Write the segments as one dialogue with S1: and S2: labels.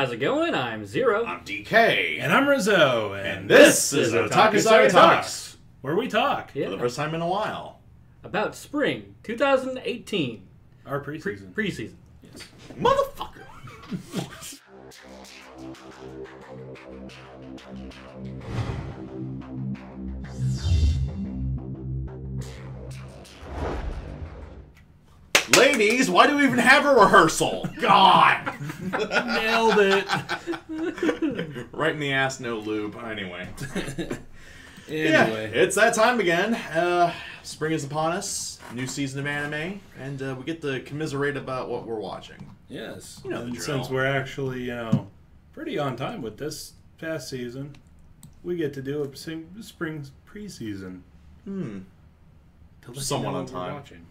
S1: how's it going? I'm Zero.
S2: I'm DK.
S3: And I'm Rizzo.
S2: And this is Otaku Saga Discusses,
S3: where we talk.
S2: for the first time in a while.
S1: About spring 2018.
S3: Our preseason.
S1: Preseason.
S3: Yes.
S2: Motherfucker. Ladies, why do we even have a rehearsal? God!
S3: Nailed it.
S2: Right in the ass, no lube. Anyway.
S3: Anyway.
S2: It's that time again. Spring is upon us. New season of anime. And we get to commiserate about what we're watching.
S3: Yes.
S2: You know the
S3: and
S2: drill.
S3: since we're actually, pretty on time with this past season, we get to do a spring preseason.
S2: Hmm.
S3: To let
S2: Somewhat
S3: you know
S2: on
S3: what we're
S2: time.
S3: watching.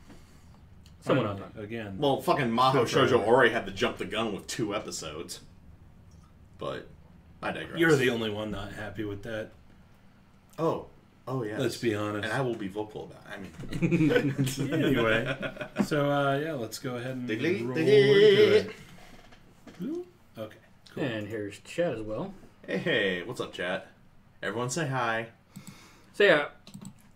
S1: Someone on
S3: Finally,
S1: time.
S3: Again.
S2: Well, fucking Mahou
S3: Good for
S2: Shoujo Ori had to jump the gun with 2 episodes. But I digress.
S3: You're the only one not happy with that.
S2: Oh yeah.
S3: Let's be honest.
S2: And I will be vocal about it. I mean,
S3: Anyway. So, yeah, let's go ahead and
S2: Diggly,
S3: roll
S2: diggly.
S3: into it. Ooh, okay, cool.
S1: And here's Chad as well.
S2: Hey, what's up, chat? Everyone say hi.
S1: So yeah,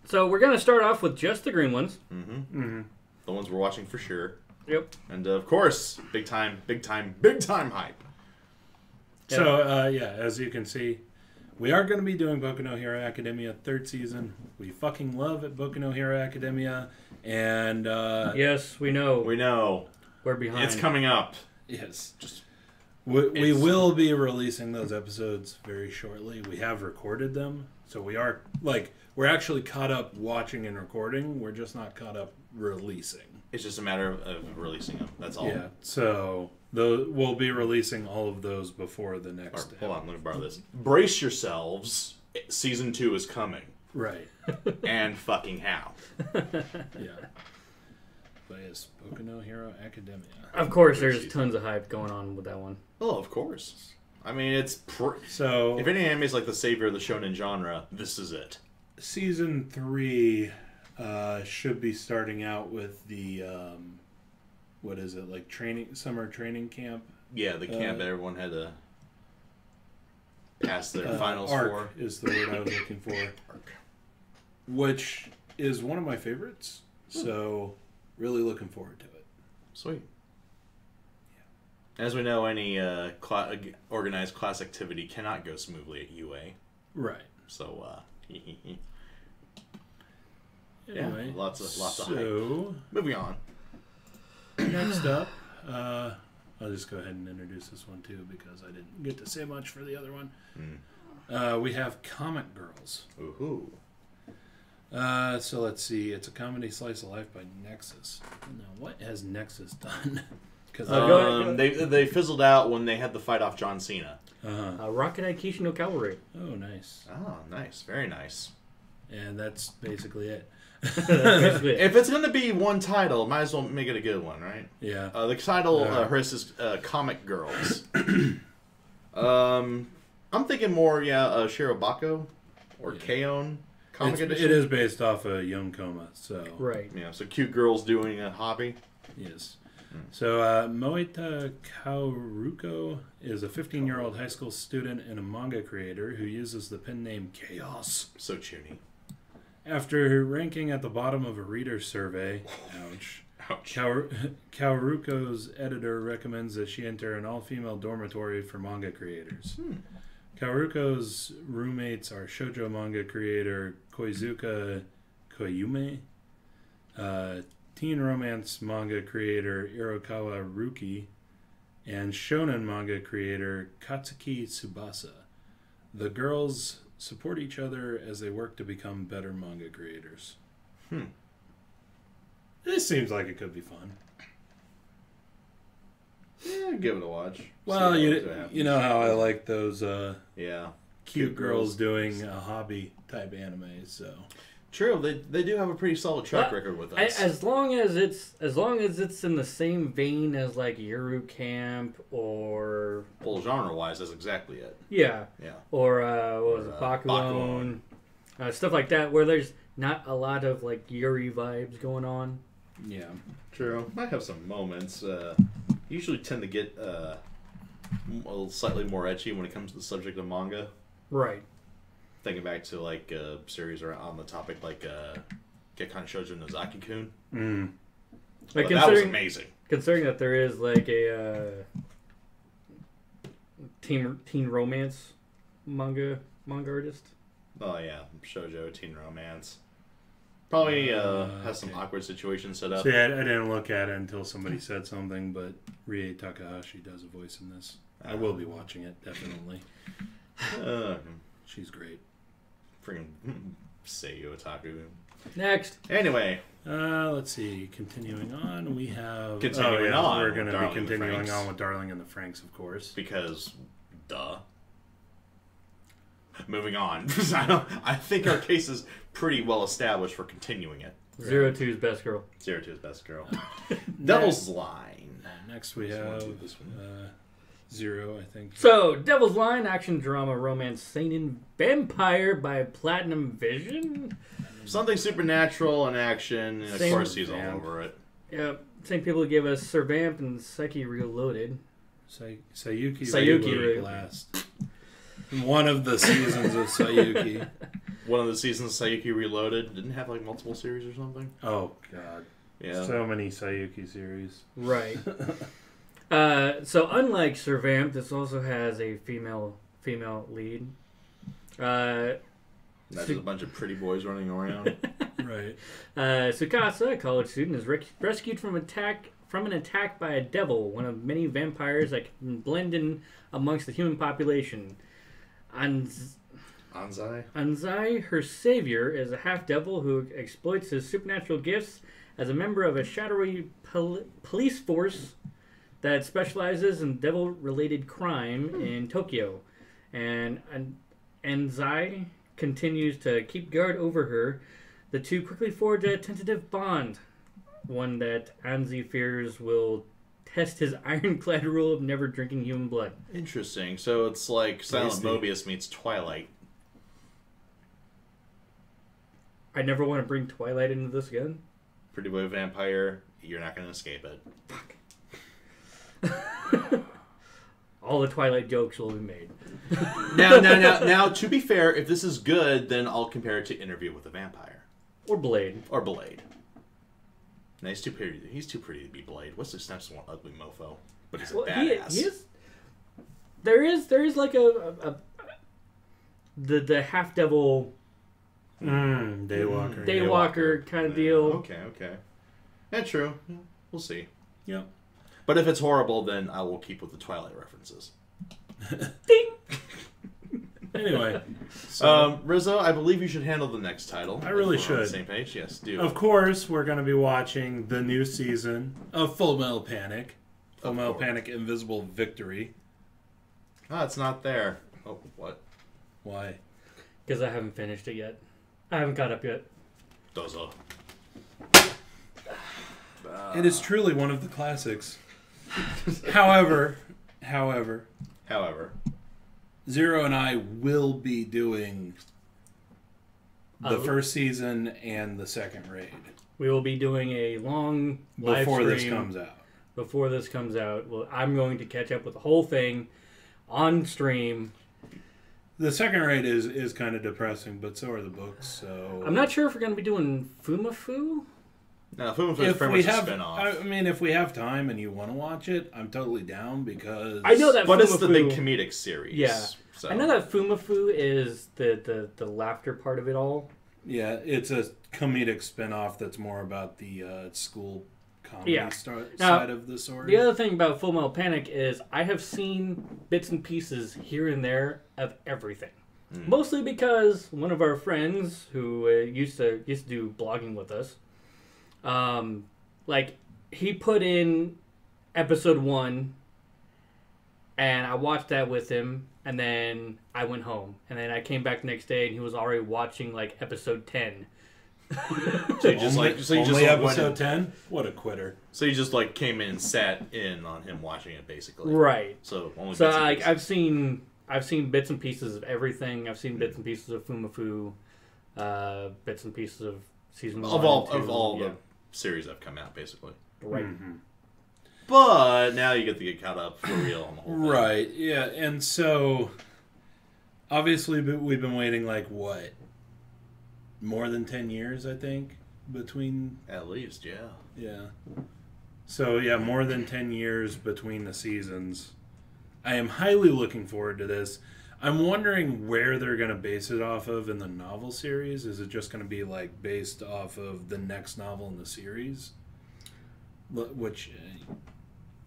S1: so we're gonna start off with just the green ones.
S3: Mm-hmm.
S2: The ones we're watching for sure.
S1: Yep.
S2: And of course, big time hype.
S3: So, yeah, as you can see, we are going to be doing Boku no Hero Academia 3rd season. We fucking love it, Boku no Hero Academia. And,
S1: Yes, we know.
S2: We know.
S1: We're behind.
S2: It's coming up.
S3: yes,
S2: Just
S3: we will be releasing those episodes very shortly. We have recorded them. So we are, we're actually caught up watching and recording. We're just not caught up releasing.
S2: it's just a matter of releasing them. That's all.
S3: Yeah, so we'll be releasing all of those before the next
S2: Hold on, let me borrow this. Brace yourselves. Season 2 is coming.
S3: Right.
S2: And fucking how.
S3: Yeah. But yes, Boku no Hero Academia.
S1: Of course, there's tons of hype going on with that one.
S2: Oh, of course. I mean, it's...
S3: So,
S2: if any anime is like the savior of the shonen genre, this is it.
S3: Season 3 should be starting out with the, what is it, summer training camp?
S2: Yeah, the camp that everyone had to pass their finals
S3: arc
S2: for.
S3: is the word I was looking for.
S2: Arc.
S3: Which is one of my favorites. So, really looking forward to it.
S2: Sweet. As we know, any organized class activity cannot go smoothly at UA.
S3: Right.
S2: So,
S3: Anyway,
S2: yeah, lots of hype.
S3: So,
S2: Moving on.
S3: next up, I'll just go ahead and introduce this one too because I didn't get to say much for the other one. We have Comic Girls.
S2: Ooh.
S3: So let's see. It's a comedy slice of life by Nexus. Now, what has Nexus done? Because
S2: They fizzled out when they had the fight off John Cena.
S1: Rocket Aikishi no Cavalry.
S3: oh, nice.
S2: Oh, nice. Very nice.
S3: And that's basically it.
S2: If it's going to be one title, might as well make it a good one, right?
S3: Yeah.
S2: The title, hers is Comic Girls. I'm thinking more, Shirobako or K-On! Comic Edition.
S3: It is based off of Young Coma, so
S1: Right.
S2: Yeah, so cute girls doing a hobby.
S3: yes. So Moita Kaoruko is a 15-year-old high school student and a manga creator who uses the pen name Chaos.
S2: So chuny.
S3: After ranking at the bottom of a reader survey, ouch. Kaoruko's editor recommends that she enter an all-female dormitory for manga creators. Kaoruko's roommates are shoujo manga creator Koizuka Koyume, teen romance manga creator Irokawa Ruki, and shonen manga creator Katsuki Tsubasa. The girls support each other as they work to become better manga creators. This seems like it could be fun.
S2: Yeah, give it a watch.
S3: Well, you know how I like those
S2: yeah,
S3: cute girls doing a hobby type anime, so
S2: true. They do have a pretty solid track record with us.
S1: As long as it's in the same vein as like Yuru Camp or
S2: Well, genre-wise, that's exactly it.
S1: yeah,
S2: Yeah.
S1: or what was it, Bakuon, stuff like that, where there's not a lot of like Yuri vibes going on.
S3: yeah.
S2: True. Might have some moments. Usually tend to get slightly more ecchi when it comes to the subject of manga.
S1: Right.
S2: Thinking back to like series on the topic like Gekkan Shoujo Nozaki-kun.
S1: Like
S2: that was amazing.
S1: Considering that there is like a teen romance manga artist.
S2: Oh yeah, shoujo teen romance. Probably has some awkward situations set up.
S3: See, I didn't look at it until somebody said something, but Rie Takahashi does a voice in this. I will be watching it, definitely. She's great.
S2: Freaking Seiyu Otaku.
S1: Next.
S2: Anyway.
S3: Let's see. Continuing on, we have...
S2: Continuing on.
S3: We're going to be continuing on with Darling and the Franxx, of course.
S2: Because, duh. Moving on. I think our case is pretty well established for continuing it.
S1: 02's Best Girl.
S2: 02's Best Girl. Devil's Line.
S3: Next we have Zero, I think.
S1: So, Devil's Line, action, drama, romance, seinen, vampire by Platinum Vision.
S2: Something supernatural and action, and of course he's all over it.
S1: Yep. Same people who gave us Servamp and Psyche Reloaded.
S3: Sayuki
S1: Reloaded.
S3: One of the seasons of Sayuki.
S2: One of the seasons of Sayuki Reloaded didn't have like multiple series or something.
S3: Oh god,
S2: yeah,
S3: so many Sayuki series.
S1: Right. So unlike Servamp, this also has a female lead.
S2: That's a bunch of pretty boys running around.
S3: Right.
S1: Tsukasa, a college student, is rescued from an attack by a devil, one of many vampires that can blend in amongst the human population. Anzai, her savior, is a half-devil who exploits his supernatural gifts as a member of a shadowy police force that specializes in devil-related crime in Tokyo. And Anzai continues to keep guard over her. The two quickly forge a tentative bond, one that Anzi fears will test his ironclad rule of never drinking human blood.
S2: Interesting. So it's like Silent Mobius meets Twilight.
S1: I never want to bring Twilight into this again.
S2: Pretty boy vampire, you're not going to escape it.
S1: Fuck. All the Twilight jokes will be made.
S2: Now, to be fair, if this is good, then I'll compare it to Interview with a Vampire.
S1: Or Blade.
S2: No, he's too pretty. He's too pretty to be Blade. Wesley Snipes is one ugly mofo, but he's a badass.
S1: He is. There is like the half devil.
S3: Daywalker
S1: kind of deal.
S2: Okay. That's true. Yeah, we'll see.
S3: Yep.
S2: But if it's horrible, then I will keep with the Twilight references.
S1: Ding.
S3: Anyway, so,
S2: Rizzo, I believe you should handle the next title.
S3: I really should.
S2: On the same page, yes. Do.
S3: Of course, we're going to be watching the new season of Full Metal Panic. Full Metal Panic: Invisible Victory.
S2: Ah, it's not there. Oh, what?
S3: Why?
S1: Because I haven't finished it yet. I haven't caught up yet.
S2: Dozo.
S3: It is truly one of the classics. However, Zero and I will be doing the first season and the second raid.
S1: We will be doing a long live
S3: before
S1: stream
S3: this comes out.
S1: Before this comes out, well, I'm going to catch up with the whole thing on stream.
S3: The second raid is kind of depressing, but so are the books. So
S1: I'm not sure if we're going to be doing Fumafu.
S2: No, Fumafu is pretty much a spin-off.
S3: I mean, if we have time and you want to watch it, I'm totally down because
S1: I know that.
S2: But
S1: Fumafu,
S2: it's the big comedic series.
S1: Yeah,
S2: so.
S1: I know that Fumafu is the laughter part of it all.
S3: Yeah, it's a comedic spin-off that's more about the school comedy side of the story.
S1: The other thing about Full Metal Panic is I have seen bits and pieces here and there of everything. Mostly because one of our friends who used to do blogging with us, he put in episode 1, and I watched that with him, and then I went home, and then I came back the next day, and he was already watching like episode 10.
S2: So you just
S3: episode 10? What a quitter!
S2: So you just like came in and sat in on him watching it, basically.
S1: Right.
S2: So
S1: I've seen bits and pieces of everything. I've seen bits and pieces of Fumafu, bits and pieces of season 1
S2: of all the series that have come out, basically.
S1: Right.
S2: But now you get to get caught up for real on the whole thing.
S3: Right, yeah, and so obviously we've been waiting like what? More than 10 years, I think, between...
S2: At least, yeah.
S3: Yeah. So, yeah, more than 10 years between the seasons. I am highly looking forward to this. I'm wondering where they're going to base it off of in the novel series. Is it just going to be, like, based off of the next novel in the series? Which,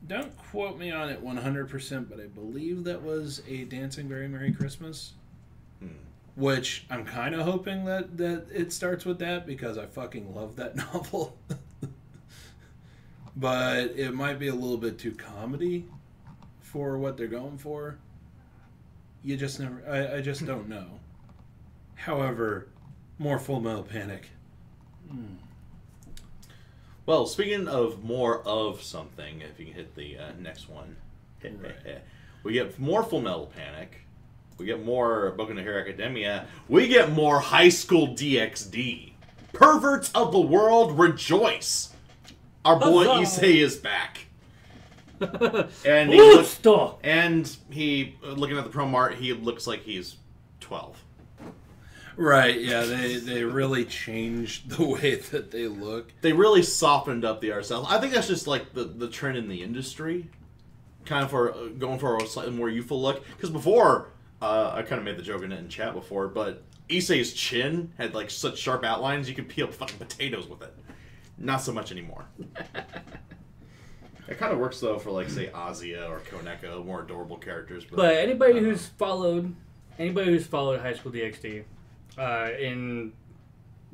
S3: don't quote me on it 100%, but I believe that was A Dancing Very Merry Christmas. Which I'm kind of hoping that it starts with that because I fucking love that novel. But it might be a little bit too comedy for what they're going for. You just never... I just don't know. However, more Full Metal Panic.
S2: Well, speaking of more of something, if you can hit the next one. Right. We get more Full Metal Panic. We get more Boku no Hero Academia. We get more High School DxD. Perverts of the world, rejoice! Our boy Issei is back. And he looking at the promo art, he looks like he's 12.
S3: Right, yeah, they really changed the way that they look.
S2: They really softened up the art style. I think that's just like the trend in the industry. Kind of for going for a slightly more youthful look. Because before, I kind of made the joke in chat before, but Issei's chin had like such sharp outlines you could peel fucking potatoes with it. Not so much anymore. It kind of works though for like say Azia or Koneko, more adorable characters.
S1: But anybody who's followed High School DxD in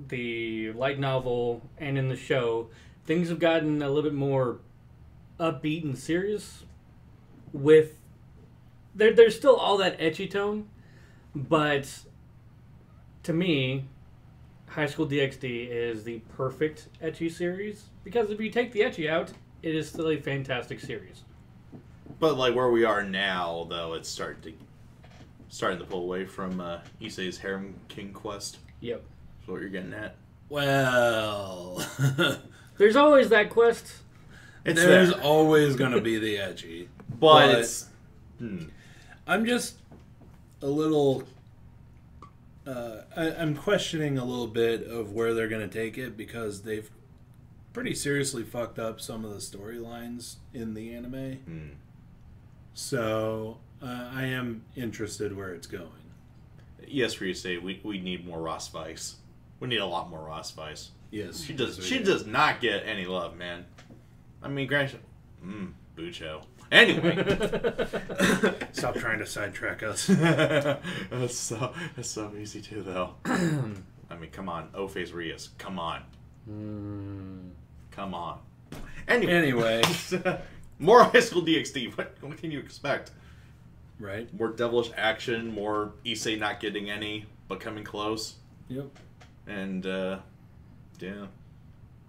S1: the light novel and in the show, things have gotten a little bit more upbeat and serious. With there's still all that ecchi tone, but to me, High School DxD is the perfect ecchi series because if you take the ecchi out, it is still a fantastic series.
S2: But like where we are now, though, it's starting to pull away from Issei's Harem King quest.
S1: Yep.
S2: That's what you're getting at.
S3: Well,
S1: there's always that quest.
S3: There's always going to be the ecchi.
S2: But it's...
S3: I'm just a little... I'm questioning a little bit of where they're going to take it because they've pretty seriously fucked up some of the storylines in the anime. So I am interested where it's going.
S2: Yes, Ryusei, we need more Ross Vice. We need a lot more Ross Vice.
S3: Yes.
S2: She does not get any love, man. I mean, granted... Bucho. Anyway.
S3: Stop trying to sidetrack us.
S2: That's so easy too, though. I mean, come on. O-Phase Rias. Come on. Come on.
S3: Anyway.
S2: More High School DxD. What can you expect?
S3: Right.
S2: More devilish action, more Issei not getting any, but coming close.
S3: Yep.
S2: And, yeah.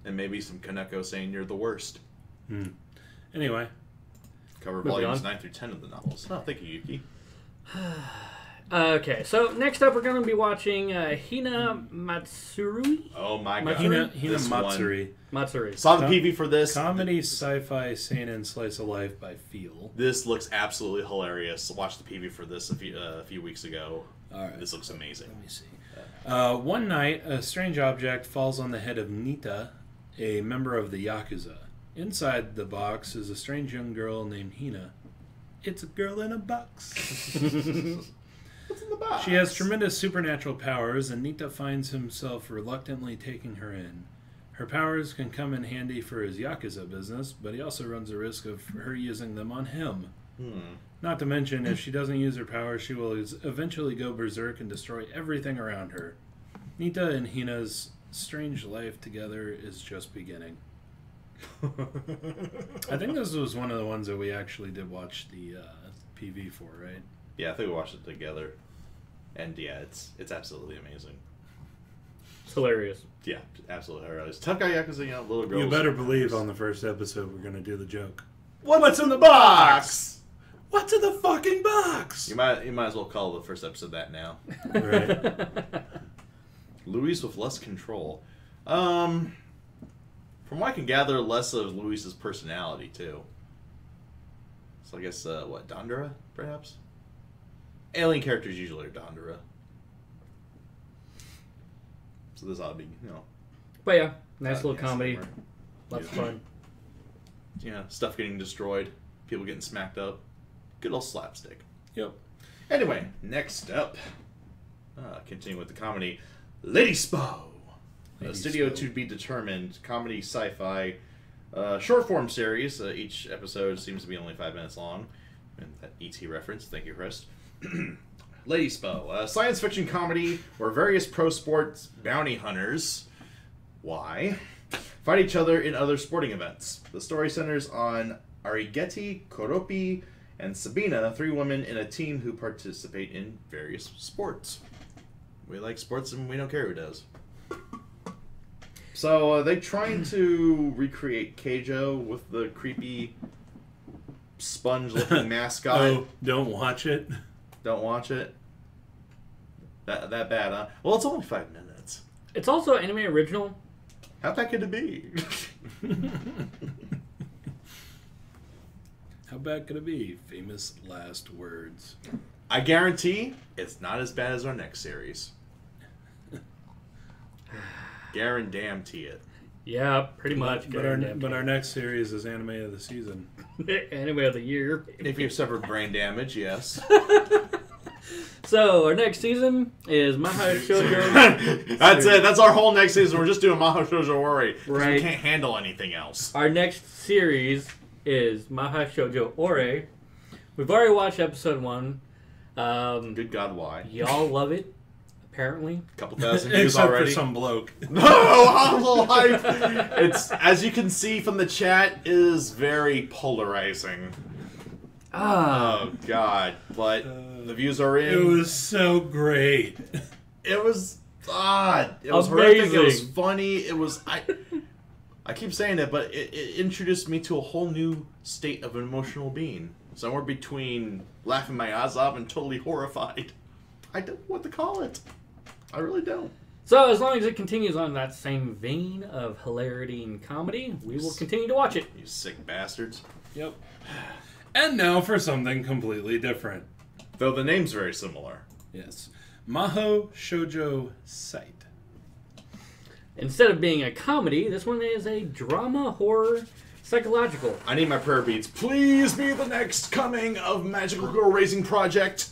S2: And maybe some Kaneko saying you're the worst.
S3: Anyway.
S2: Cover volumes 9 through 10 of the novels. Oh, thank you, Yuki.
S1: Okay, so next up we're going to be watching Hinamatsuri.
S2: Oh my god.
S3: Hinamatsuri.
S1: Matsuri.
S2: Saw the PV for this.
S3: Comedy, sci-fi, seinen, slice of life by Feel.
S2: This looks absolutely hilarious. Watched the PV for this a few weeks ago.
S3: All right.
S2: This looks amazing.
S3: Let me see. One night, a strange object falls on the head of Nita, a member of the Yakuza. Inside the box is a strange young girl named Hina. It's a girl in a box.
S2: What's in the box?
S3: She has tremendous supernatural powers, and Nita finds himself reluctantly taking her in. Her powers can come in handy for his Yakuza business, but he also runs the risk of her using them on him. Not to mention, if she doesn't use her powers, she will eventually go berserk and destroy everything around her. Nita and Hina's strange life together is just beginning. I think this was one of the ones that we actually did watch the PV for, right?
S2: Yeah, I think we watched it together. And yeah, it's absolutely amazing.
S1: It's hilarious.
S2: Yeah, absolutely hilarious. Tough guy Yakuza, little girls.
S3: You better believe on the first episode we're going to do the joke.
S2: What's in the box?
S3: What's in the fucking box?
S2: You might as well call the first episode that now.
S3: Right.
S2: Luis with less control. From what I can gather, less of Luis's personality, too. So I guess, what, Pandora, perhaps? Alien characters usually are Pandora. So this ought to be,
S1: But yeah, nice little comedy.
S2: Somewhere.
S1: Lots of fun.
S2: Stuff getting destroyed, people getting smacked up. Good old slapstick.
S3: Yep.
S2: Anyway, next up, continuing with the comedy, Lady Spo. Studio to be determined, comedy sci-fi short form series. Each episode seems to be only 5 minutes long. And that ET reference, thank you, Chris. Lady Spo, a science fiction comedy where various pro sports bounty hunters, fight each other in other sporting events. The story centers on Arigeti, Koropi, and Sabina, 3 women in a team who participate in various sports. We like sports and we don't care who does. So they trying to recreate Keijo with the creepy sponge-looking mascot.
S3: Oh, don't watch it.
S2: Don't watch it. That bad, huh? Well, it's only 5 minutes.
S1: It's also anime original.
S2: How bad could it be?
S3: How bad could it be? Famous last words.
S2: I guarantee it's not as bad as our next series. Guarantee it.
S1: Yeah, pretty much.
S3: But our next series is anime of the season.
S1: Anime of the year.
S2: If you've suffered brain damage, yes.
S1: So, our next season is Mahou Shoujo.
S2: That's it. That's our whole next season. We're just doing Mahou Shoujo Ori.
S1: Right.
S2: We can't handle anything else.
S1: Our next series is Mahou Shoujo Ore. We've already watched episode 1.
S2: Good God, why?
S1: Y'all love it, apparently.
S2: A couple thousand views
S3: Except
S2: already.
S3: for some bloke.
S2: No, I'm alive. It's, as you can see from the chat, is very polarizing. Oh God! But the views are in.
S3: It was so great.
S2: It was odd. It was
S1: Amazing.
S2: horrific. It was funny. It was I keep saying it, but it introduced me to a whole new state of an emotional being. Somewhere between laughing my ass off and totally horrified. I don't know what to call it. I really don't.
S1: So, as long as it continues on that same vein of hilarity and comedy, we will continue to watch it.
S2: You sick bastards.
S3: Yep. And now for something completely different.
S2: Though the name's very similar.
S3: Yes. Mahou Shoujo Site.
S1: Instead of being a comedy, this one is a drama, horror, psychological.
S2: I need my prayer beads. Please be the next coming of Magical Girl Raising Project.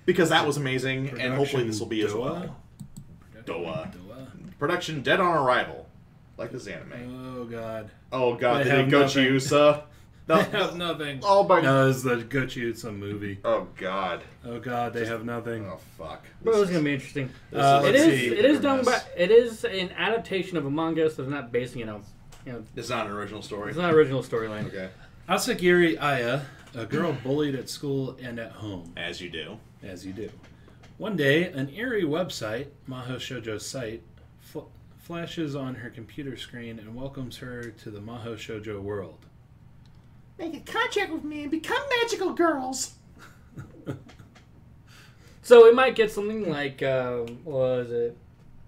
S2: Because that was amazing, and hopefully this will be as well. Doa. Production dead on arrival. Like this anime.
S3: Oh God.
S2: Oh God,
S3: They
S2: they
S3: have
S2: did
S3: nothing.
S2: Gochiusa.
S3: They have nothing.
S2: Oh my God.
S3: No, it's the Gochiusa movie.
S2: Oh God.
S3: Oh God, they have nothing.
S2: Oh fuck.
S1: But it's gonna be interesting.
S3: Let's see.
S1: It is done by. It is an adaptation of a manga, so it's not basing it on.
S2: It's not an original story.
S1: It's not an original storyline.
S2: Okay.
S3: Asagiri Aya, a girl bullied at school and at home.
S2: As you do.
S3: As you do. One day, an eerie website, Mahou Shoujo Site, flashes on her computer screen and welcomes her to the Mahou Shoujo world.
S2: Make a contract with me and become magical girls.
S1: So it might get something like, what was it?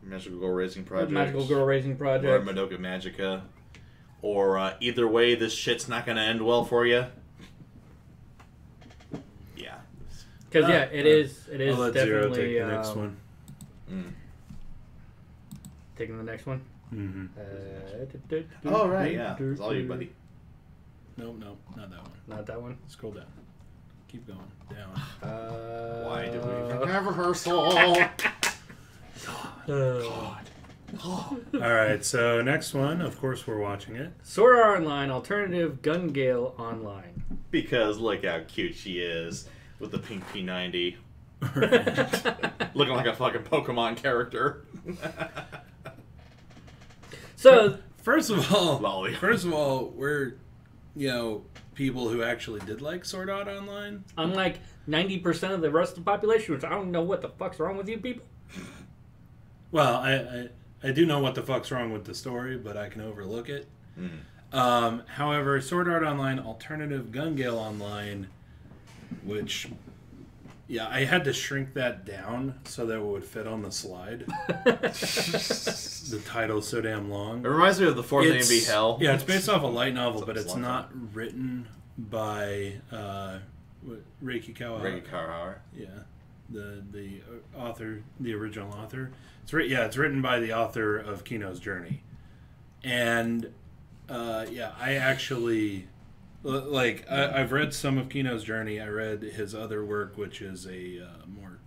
S2: Magical Girl Raising Project.
S1: Magical Girl Raising
S2: Or
S1: Project.
S2: Madoka Magica. Or either way, this shit's not going to end well for you. Yeah.
S1: Because yeah, it is
S3: I'll let Zero
S1: definitely
S3: take the next one.
S1: taking the next one.
S3: Mm-hmm.
S2: Oh, right, yeah. It's all you, buddy.
S3: No, not that one.
S1: Not that one.
S3: Scroll down. Keep going. Down.
S2: Why do we even have rehearsal?
S1: God.
S3: Alright, so next one, of course we're watching it.
S1: Sword Art Online Alternative Gun Gale Online.
S2: Because look how cute she is with the pink P90. Looking like a fucking Pokemon character.
S1: So
S3: First of all,
S2: Lolly.
S3: we're, people who actually did like Sword Art Online.
S1: unlike 90% of the rest of the population, which I don't know what the fuck's wrong with you people.
S3: Well, I do know what the fuck's wrong with the story, but I can overlook it. However, Sword Art Online Alternative Gun Gale Online, which, I had to shrink that down so that it would fit on the slide. The title's so damn long.
S2: It reminds me of the fourth name be Hell.
S3: Yeah, it's based off a light novel, but
S2: It's
S3: it's
S2: a long
S3: not written by Reiki Kawahara.
S2: Reiki Kawahara.
S3: Yeah, the author, the original author. It's written by the author of Kino's Journey, and I actually I've read some of Kino's Journey. I read his other work, which is a more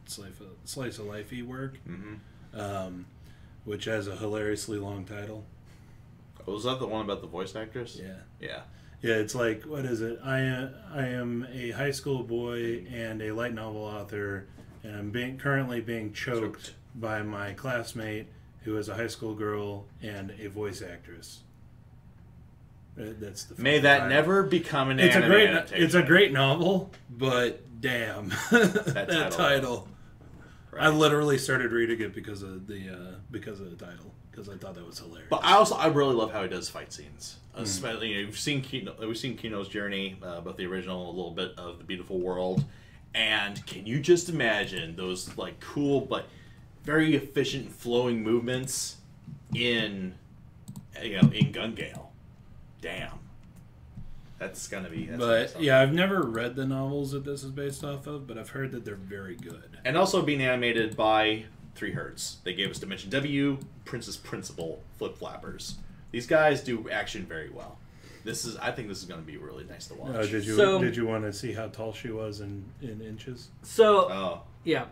S3: slice of lifey work, which has a hilariously long title.
S2: Oh, was that the one about the voice actress?
S3: Yeah.
S2: Yeah.
S3: Yeah, it's like, what is it? I am a high school boy and a light novel author, and I'm currently being choked by my classmate, who is a high school girl and a voice actress. That's the.
S2: May that never become an anime adaptation.
S3: It's a great novel, but damn, that title. Right. I literally started reading it because of the title, because I thought that was hilarious.
S2: But I really love how he does fight scenes. Especially, we've seen Kino's Journey, both the original, a little bit of The Beautiful World, and can you just imagine those like cool but very efficient flowing movements in Gun Gale? Damn, that's gonna be.
S3: I've never read the novels that this is based off of, but I've heard that they're very good.
S2: And also being animated by 3 Hertz. They gave us Dimension W, Princess Principal, Flip Flappers. These guys do action very well. I think this is going to be really nice to watch.
S3: Did you want to see how tall she was in inches?
S1: Yeah.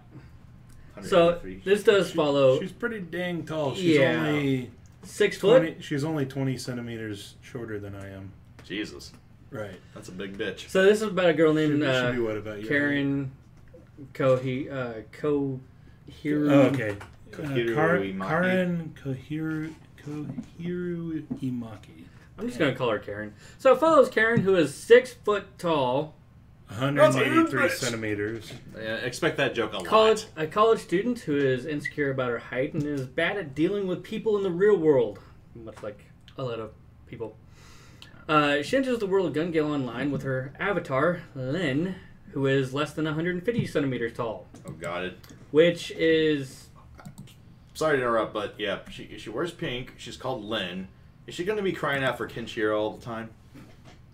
S1: So this does follow.
S3: She's pretty dang tall. She's only
S1: 6 foot.
S3: She's only 20 centimeters shorter than I am.
S2: Jesus.
S3: Right.
S2: That's a big bitch.
S1: So this is about a girl named
S3: what about you?
S1: Karen Kohiru.
S3: Okay.
S2: Kohiru
S3: Karen Kohiru Himaki.
S1: I'm just going to call her Karen. So it follows Karen, who is 6 foot tall.
S3: 183 centimeters.
S2: Yeah, expect that joke a lot.
S1: A college student who is insecure about her height and is bad at dealing with people in the real world. Much like a lot of people. She enters the world of Gun Gale Online with her avatar, Lynn, who is less than 150 centimeters tall.
S2: Oh, got it.
S1: Which is...
S2: Sorry to interrupt, but yeah, she wears pink. She's called Lynn. Is she going to be crying out for Kenshiro all the time?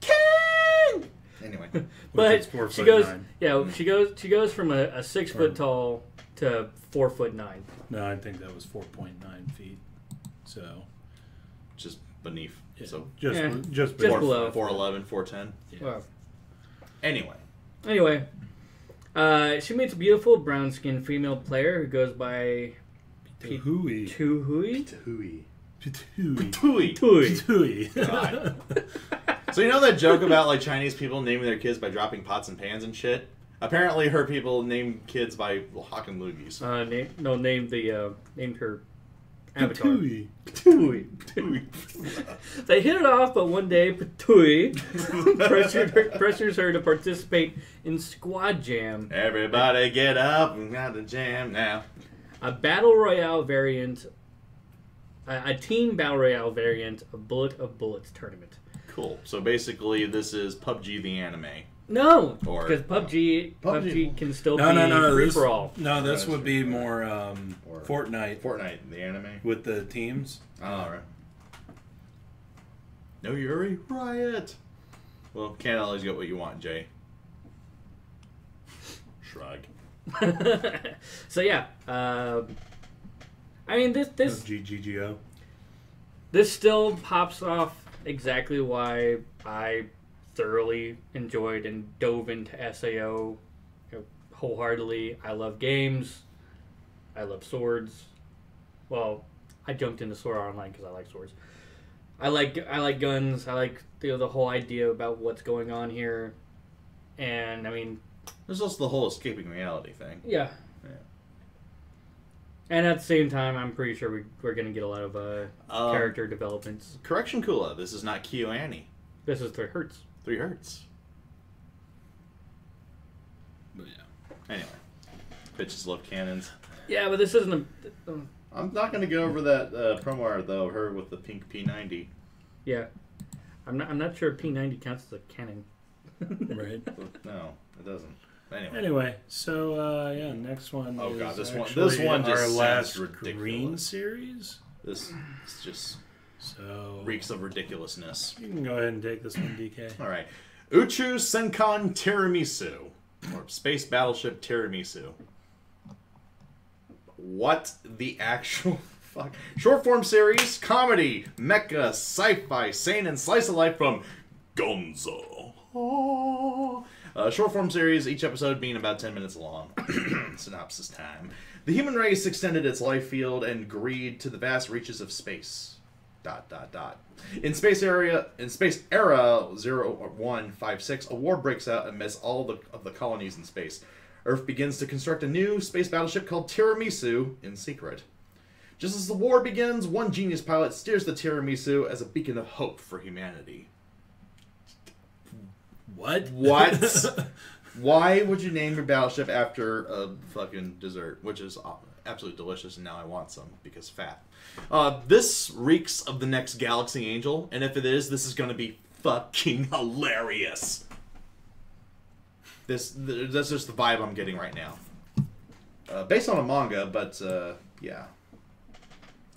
S2: Ken! Anyway,
S1: but she goes from a 6 foot tall to 4'9".
S3: No, I think that was 4.9 feet. So
S2: just beneath.
S3: Yeah,
S2: so
S3: just
S1: below
S2: 4'11", 4'10".
S3: Yeah.
S2: Wow. Anyway,
S1: she meets a beautiful brown-skinned female player who goes by
S3: Tuhui.
S2: God. So you know that joke about like Chinese people naming their kids by dropping pots and pans and shit? Apparently, her people name kids by hawking loogies.
S1: Named her avatar. Patui. They hit it off, but one day Patui pressures her to participate in Squad Jam.
S2: Everybody get up and got the jam now.
S1: A battle royale variant, a team battle royale variant of Bullet of Bullets tournament.
S2: Cool. So basically, this is PUBG the anime.
S1: No, because PUBG can still be free for all.
S3: No, this would be more Fortnite.
S2: Fortnite, the anime
S3: with the teams.
S2: Oh, all right. No Yuri riot. Well, can't always get what you want, Jay. Shrug.
S1: So yeah, I mean this
S3: GGGO.
S1: This still pops off exactly why I thoroughly enjoyed and dove into SAO wholeheartedly. I love games. I love swords. Well, I jumped into Sword Art Online because I like swords. I like guns. I like the whole idea about what's going on here, and I mean,
S2: there's also the whole escaping reality thing.
S1: Yeah. And at the same time, I'm pretty sure we're going to get a lot of character developments.
S2: Correction, Kula. This is not KyoAni.
S1: This is 3 Hertz.
S2: 3 Hertz.
S3: But yeah.
S2: Anyway. Bitches love cannons.
S1: Yeah, but this isn't a...
S2: I'm not going to go over that promo art, though, of her with the pink P90.
S1: Yeah. I'm not sure P90 counts as a cannon.
S3: Right.
S2: No, it doesn't.
S3: Anyway, so yeah, next one.
S2: Oh
S3: is
S2: god, this one just
S3: our last
S2: ridiculous.
S3: green series.
S2: This is just
S3: so
S2: reeks of ridiculousness.
S3: You can go ahead and take this one, DK.
S2: All right, Uchu Senkan Tiramisu, or Space Battleship Tiramisu. What the actual fuck? Short form series, comedy, mecha, sci-fi, seinen, slice of life from Gonzo. Short form series, each episode being about 10 minutes long. Synopsis time. The human race extended its life field and greed to the vast reaches of space. ... In space era 0156, a war breaks out amidst all of the colonies in space. Earth begins to construct a new space battleship called Tiramisu in secret. Just as the war begins, one genius pilot steers the Tiramisu as a beacon of hope for humanity.
S3: What?
S2: Why would you name your battleship after a fucking dessert, which is absolutely delicious, and now I want some because fat. This reeks of the next Galaxy Angel, and if it is, this is going to be fucking hilarious. That's just the vibe I'm getting right now. Based on a manga, but yeah.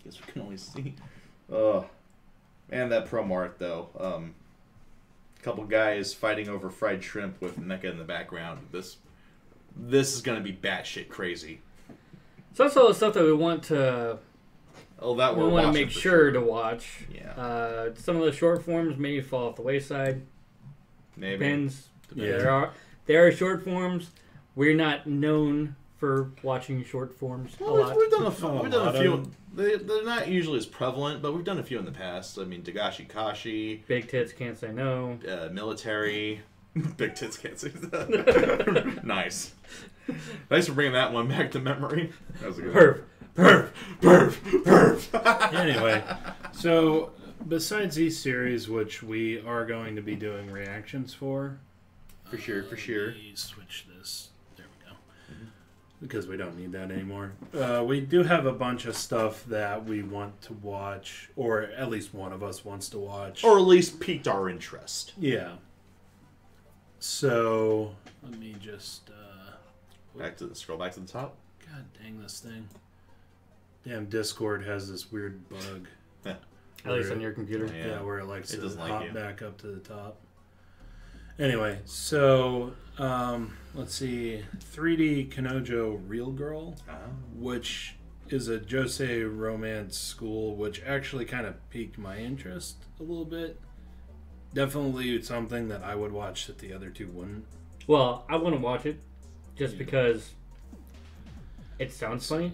S2: Guess we can only see. And that promo art though. Couple guys fighting over fried shrimp with mecha in the background. This is gonna be batshit crazy.
S1: So that's all the stuff that we want to.
S2: Oh, that
S1: we want to make sure to watch.
S2: Yeah.
S1: Some of the short forms may fall off the wayside.
S2: Maybe.
S1: Depends.
S3: Yeah.
S1: There are short forms. We're not known for watching short forms a lot.
S2: We've done a few. They're not usually as prevalent, but we've done a few in the past. I mean, Dagashi Kashi.
S1: Big Tits Can't Say No.
S2: Military. Big Tits Can't Say That. Nice. Thanks for bringing that one back to memory. That was a good
S3: Perf. Anyway, so besides these series, which we are going to be doing reactions for.
S2: For sure.
S3: Let me switch this. There we go. Because we don't need that anymore. We do have a bunch of stuff that we want to watch, or at least one of us wants to watch.
S2: Or at least piqued our interest.
S3: Yeah. So, let me just...
S2: scroll back to the top.
S3: God dang this thing. Damn, Discord has this weird bug.
S2: Yeah.
S1: At least on your computer.
S3: Yeah, where it likes to hop
S2: like
S3: back up to the top. Anyway, so let's see, 3D Kanojo Real Girl, which is a josei romance school, which actually kind of piqued my interest a little bit. Definitely something that I would watch that the other two wouldn't.
S1: Well, I want to watch it just because it sounds funny.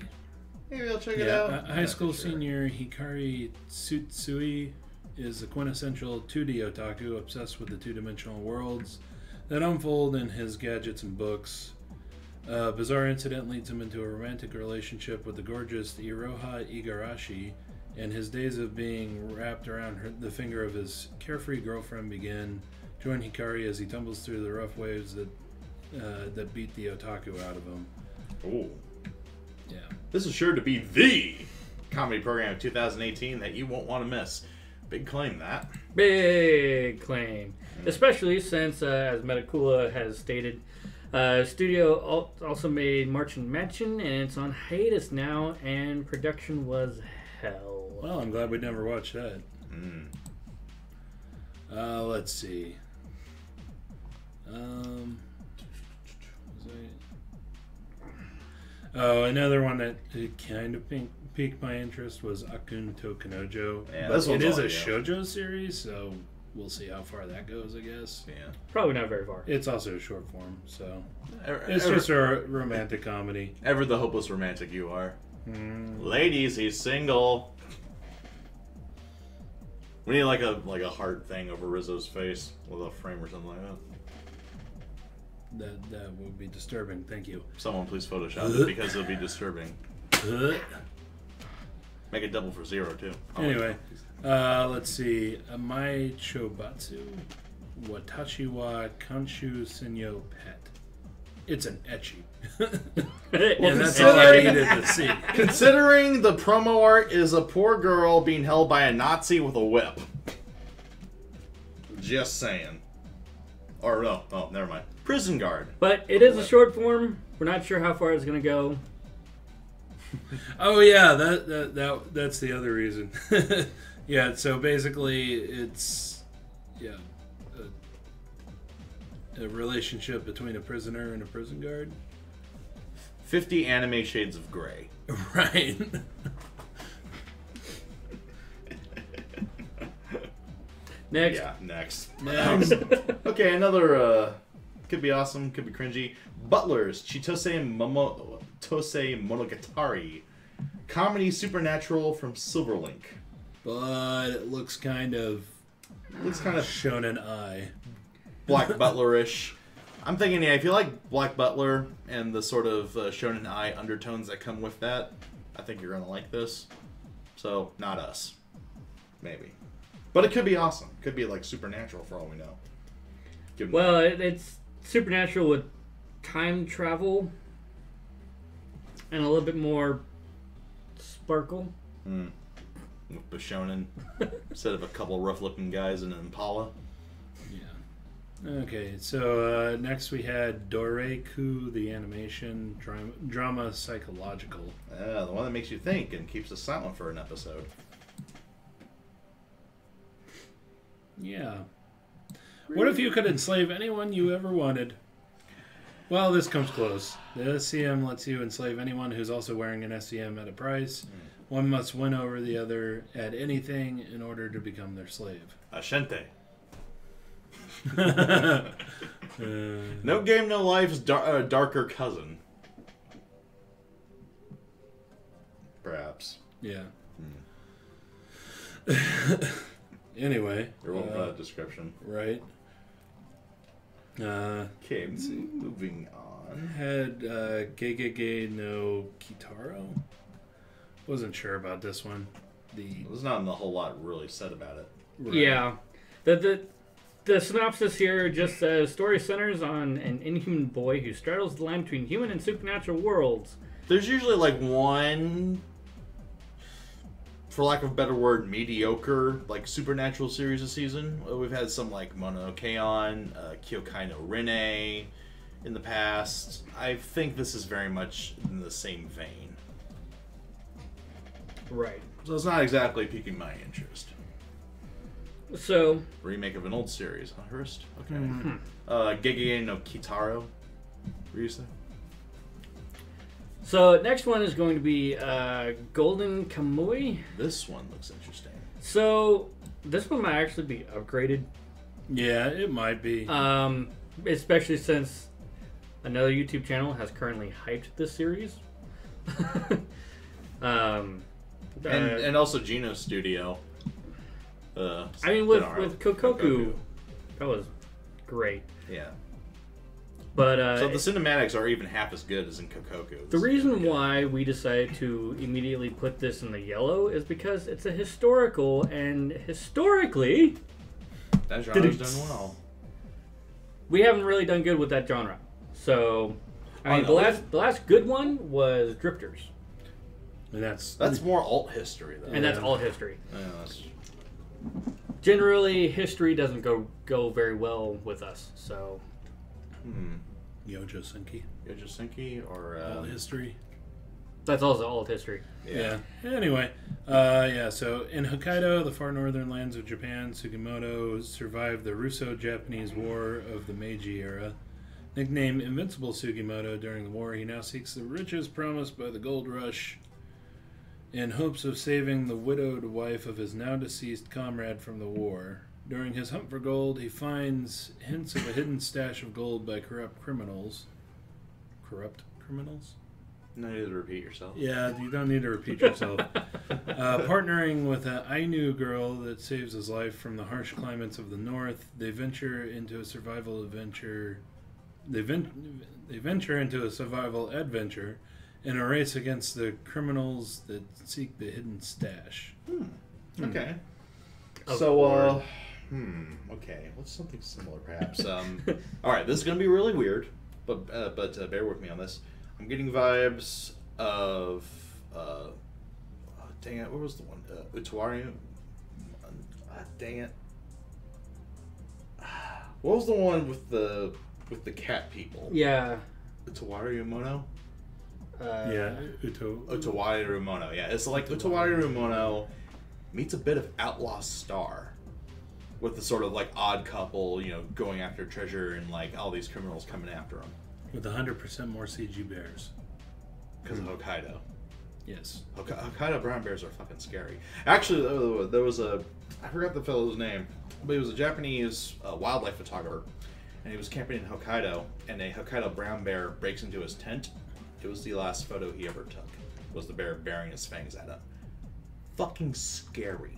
S2: Maybe I'll check it out.
S3: High school senior Hikari Tsutsui is a quintessential 2D otaku obsessed with the two-dimensional worlds that unfold in his gadgets and books. A bizarre incident leads him into a romantic relationship with the gorgeous Iroha Igarashi, and his days of being wrapped around the finger of his carefree girlfriend begin. Join Hikari as he tumbles through the rough waves that beat the otaku out of him.
S2: Oh.
S3: Yeah.
S2: This is sure to be the comedy program of 2018 that you won't want to miss. Big claim, that.
S1: Big claim. Especially since, as Metakula has stated, studio also made Marching Mansion, and it's on hiatus now, and production was hell.
S3: Well, I'm glad we never watched that. Let's see. Another one that kind of piqued my interest was Akun to Kanojo.
S2: Yeah,
S3: but it is a shoujo series, so we'll see how far that goes, I guess.
S2: Yeah.
S1: Probably not very far.
S3: It's also a short form, so it's just a romantic comedy.
S2: Ever the hopeless romantic you are. Ladies, he's single. We need like a heart thing over Rizzo's face with a frame or something like that.
S3: That would be disturbing. Thank you.
S2: Someone please Photoshop it because it'll be disturbing. Make it double for 0 too.
S3: Anyway, let's see. Mai Chobatsu, Watashi wa Kanshu Senyo Pet. It's an ecchi. And that's all I needed to see.
S2: Considering the promo art is a poor girl being held by a Nazi with a whip. Just saying. Or no, oh, never mind. Prison guard.
S1: But it is a short form. We're not sure how far it's going to go.
S3: Oh yeah, that's the other reason. Yeah, so basically it's a relationship between a prisoner and a prison guard.
S2: 50 anime shades of gray.
S3: Right.
S1: Next.
S2: Yeah, next.
S3: Okay,
S2: another could be awesome, could be cringy. Butlers, Chitose Monogatari. Comedy supernatural from Silverlink.
S3: but it looks kind of shonen ai.
S2: Black Butlerish. I'm thinking, yeah, if you like Black Butler and the sort of shonen ai undertones that come with that, I think you're gonna like this. So, not us. Maybe. But it could be awesome. Could be like supernatural for all we know.
S1: Well, it's supernatural with time travel and a little bit more sparkle.
S2: With the shonen instead of a couple rough-looking guys in an Impala.
S3: Yeah. Okay, so next we had Doreiku, the animation drama psychological.
S2: The one that makes you think and keeps us silent for an episode.
S3: Yeah. What if you could enslave anyone you ever wanted? Well, this comes close. The SCM lets you enslave anyone who's also wearing an SCM at a price. One must win over the other at anything in order to become their slave.
S2: Ashente. No Game, No Life's darker cousin. Perhaps.
S3: Yeah. Anyway.
S2: You're welcome for that description.
S3: Right.
S2: Okay, moving on.
S3: Had Gegege no Kitaro. Wasn't sure about this one.
S2: There's not a whole lot really said about it.
S3: Right.
S1: Yeah. The synopsis here just says, story centers on an inhuman boy who straddles the line between human and supernatural worlds.
S2: There's usually like one, for lack of a better word, mediocre like supernatural series a season. We've had some like Monokeon, Kyokai no Rene in the past. I think this is very much in the same vein.
S1: Right.
S2: So it's not exactly piquing my interest.
S1: So...
S2: Remake of an old series, huh, Hurst? Okay. Gegege no Kitaro. What were you saying?
S1: So next one is going to be Golden Kamui.
S2: This one looks interesting.
S1: So this one might actually be upgraded.
S3: Yeah, it might be.
S1: Especially since another YouTube channel has currently hyped this series.
S2: And also Geno Studio.
S1: I mean, with Kokoku, that was great.
S2: Yeah.
S1: But
S2: so the cinematics are even half as good as in Kokoku.
S1: The reason why we decided to immediately put this in the yellow is because it's a historical, and historically,
S2: that genre's done well.
S1: We haven't really done good with that genre. So, I mean, the last good one was Drifters.
S3: And that's
S2: more alt history, though.
S1: And that's alt history.
S2: Yeah, that's...
S1: Generally, history doesn't go very well with us. So,
S3: Yojo Senki
S2: or
S3: alt history.
S1: That's also alt history.
S3: Yeah. Anyway, so in Hokkaido, the far northern lands of Japan, Sugimoto survived the Russo-Japanese War of the Meiji era. Nicknamed Invincible Sugimoto during the war, he now seeks the riches promised by the gold rush in hopes of saving the widowed wife of his now-deceased comrade from the war. During his hunt for gold, he finds hints of a hidden stash of gold by corrupt criminals?
S2: No need to repeat yourself.
S3: Yeah, you don't need to repeat yourself. Partnering with an Ainu girl that saves his life from the harsh climates of the north, they venture into a survival adventure. They venture into a survival adventure in a race against the criminals that seek the hidden stash.
S2: Okay. So, okay. What's something similar, perhaps? All right, this is going to be really weird, but bear with me on this. I'm getting vibes of, dang it, what was the one? Utawari? Dang it. What was the one with the cat people?
S1: Yeah.
S2: Utawari Umono?
S3: Utawari
S2: Umono. Yeah, it's like Utawari Umono meets a bit of Outlaw Star with the sort of like odd couple, you know, going after treasure and like all these criminals coming after them.
S3: With 100% more CG bears.
S2: Because of Hokkaido.
S3: Yes.
S2: Hokkaido brown bears are fucking scary. Actually, there was I forgot the fellow's name, but he was a Japanese wildlife photographer, and he was camping in Hokkaido, and a Hokkaido brown bear breaks into his tent. It was the last photo he ever took. Was the bear baring his fangs at him. Fucking scary.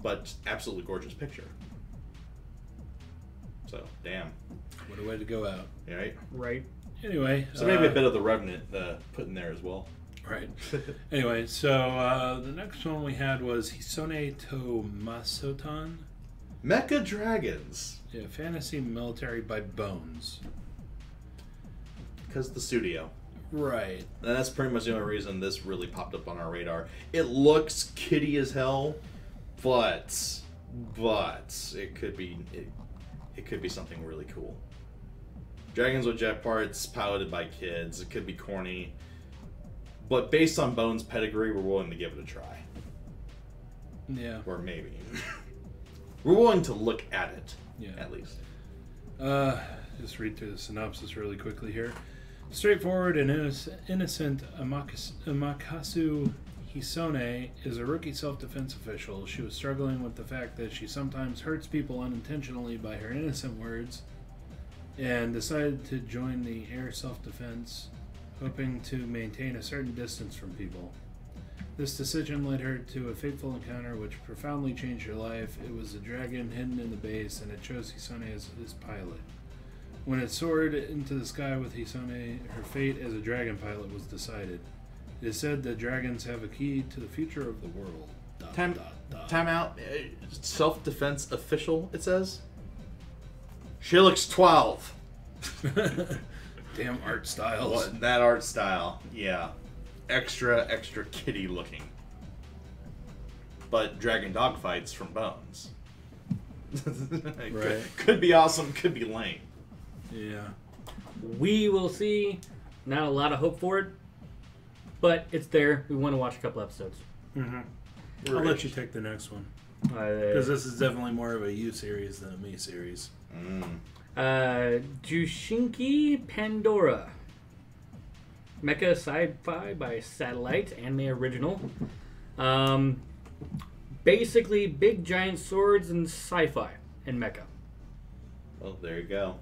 S2: But absolutely gorgeous picture. So, damn.
S3: What a way to go out.
S2: Yeah, right?
S1: Right.
S3: Anyway.
S2: So maybe a bit of the Revenant put in there as well.
S3: Right. Anyway, so the next one we had was Hisone to Maso-tan.
S2: Mecha Dragons.
S3: Yeah, fantasy military by Bones.
S2: Because the studio.
S3: Right.
S2: And that's pretty much the only reason this really popped up on our radar. It looks kiddie as hell, but it could be something really cool. Dragons with jet parts, piloted by kids. It could be corny, but based on Bones' pedigree, we're willing to give it a try.
S3: Yeah.
S2: Or maybe we're willing to look at it.
S3: Yeah.
S2: At least.
S3: Just read through the synopsis really quickly here. Straightforward and innocent Amakasu Hisone is a rookie self-defense official. She was struggling with the fact that she sometimes hurts people unintentionally by her innocent words, and decided to join the air self-defense, hoping to maintain a certain distance from people. This decision led her to a fateful encounter which profoundly changed her life. It was a dragon hidden in the base, and it chose Hisone as his pilot. When it soared into the sky with Hisone, her fate as a dragon pilot was decided. It is said that dragons have a key to the future of the world.
S2: Time out. Self-defense official, it says. She looks 12.
S3: Damn art styles.
S2: What, that art style, yeah. Extra kitty looking. But dragon dogfights from Bones.
S3: Right.
S2: Could be awesome, could be lame.
S3: Yeah.
S1: We will see. Not a lot of hope for it, but it's there. We want to watch a couple episodes.
S3: Mm-hmm. I'll let you take the next one. Because this is definitely more of a you series than a me series.
S1: Jushinki Pandora. Mecha sci-fi by Satellite, anime original. Basically, big giant swords and sci-fi and mecha.
S2: Well, there you go.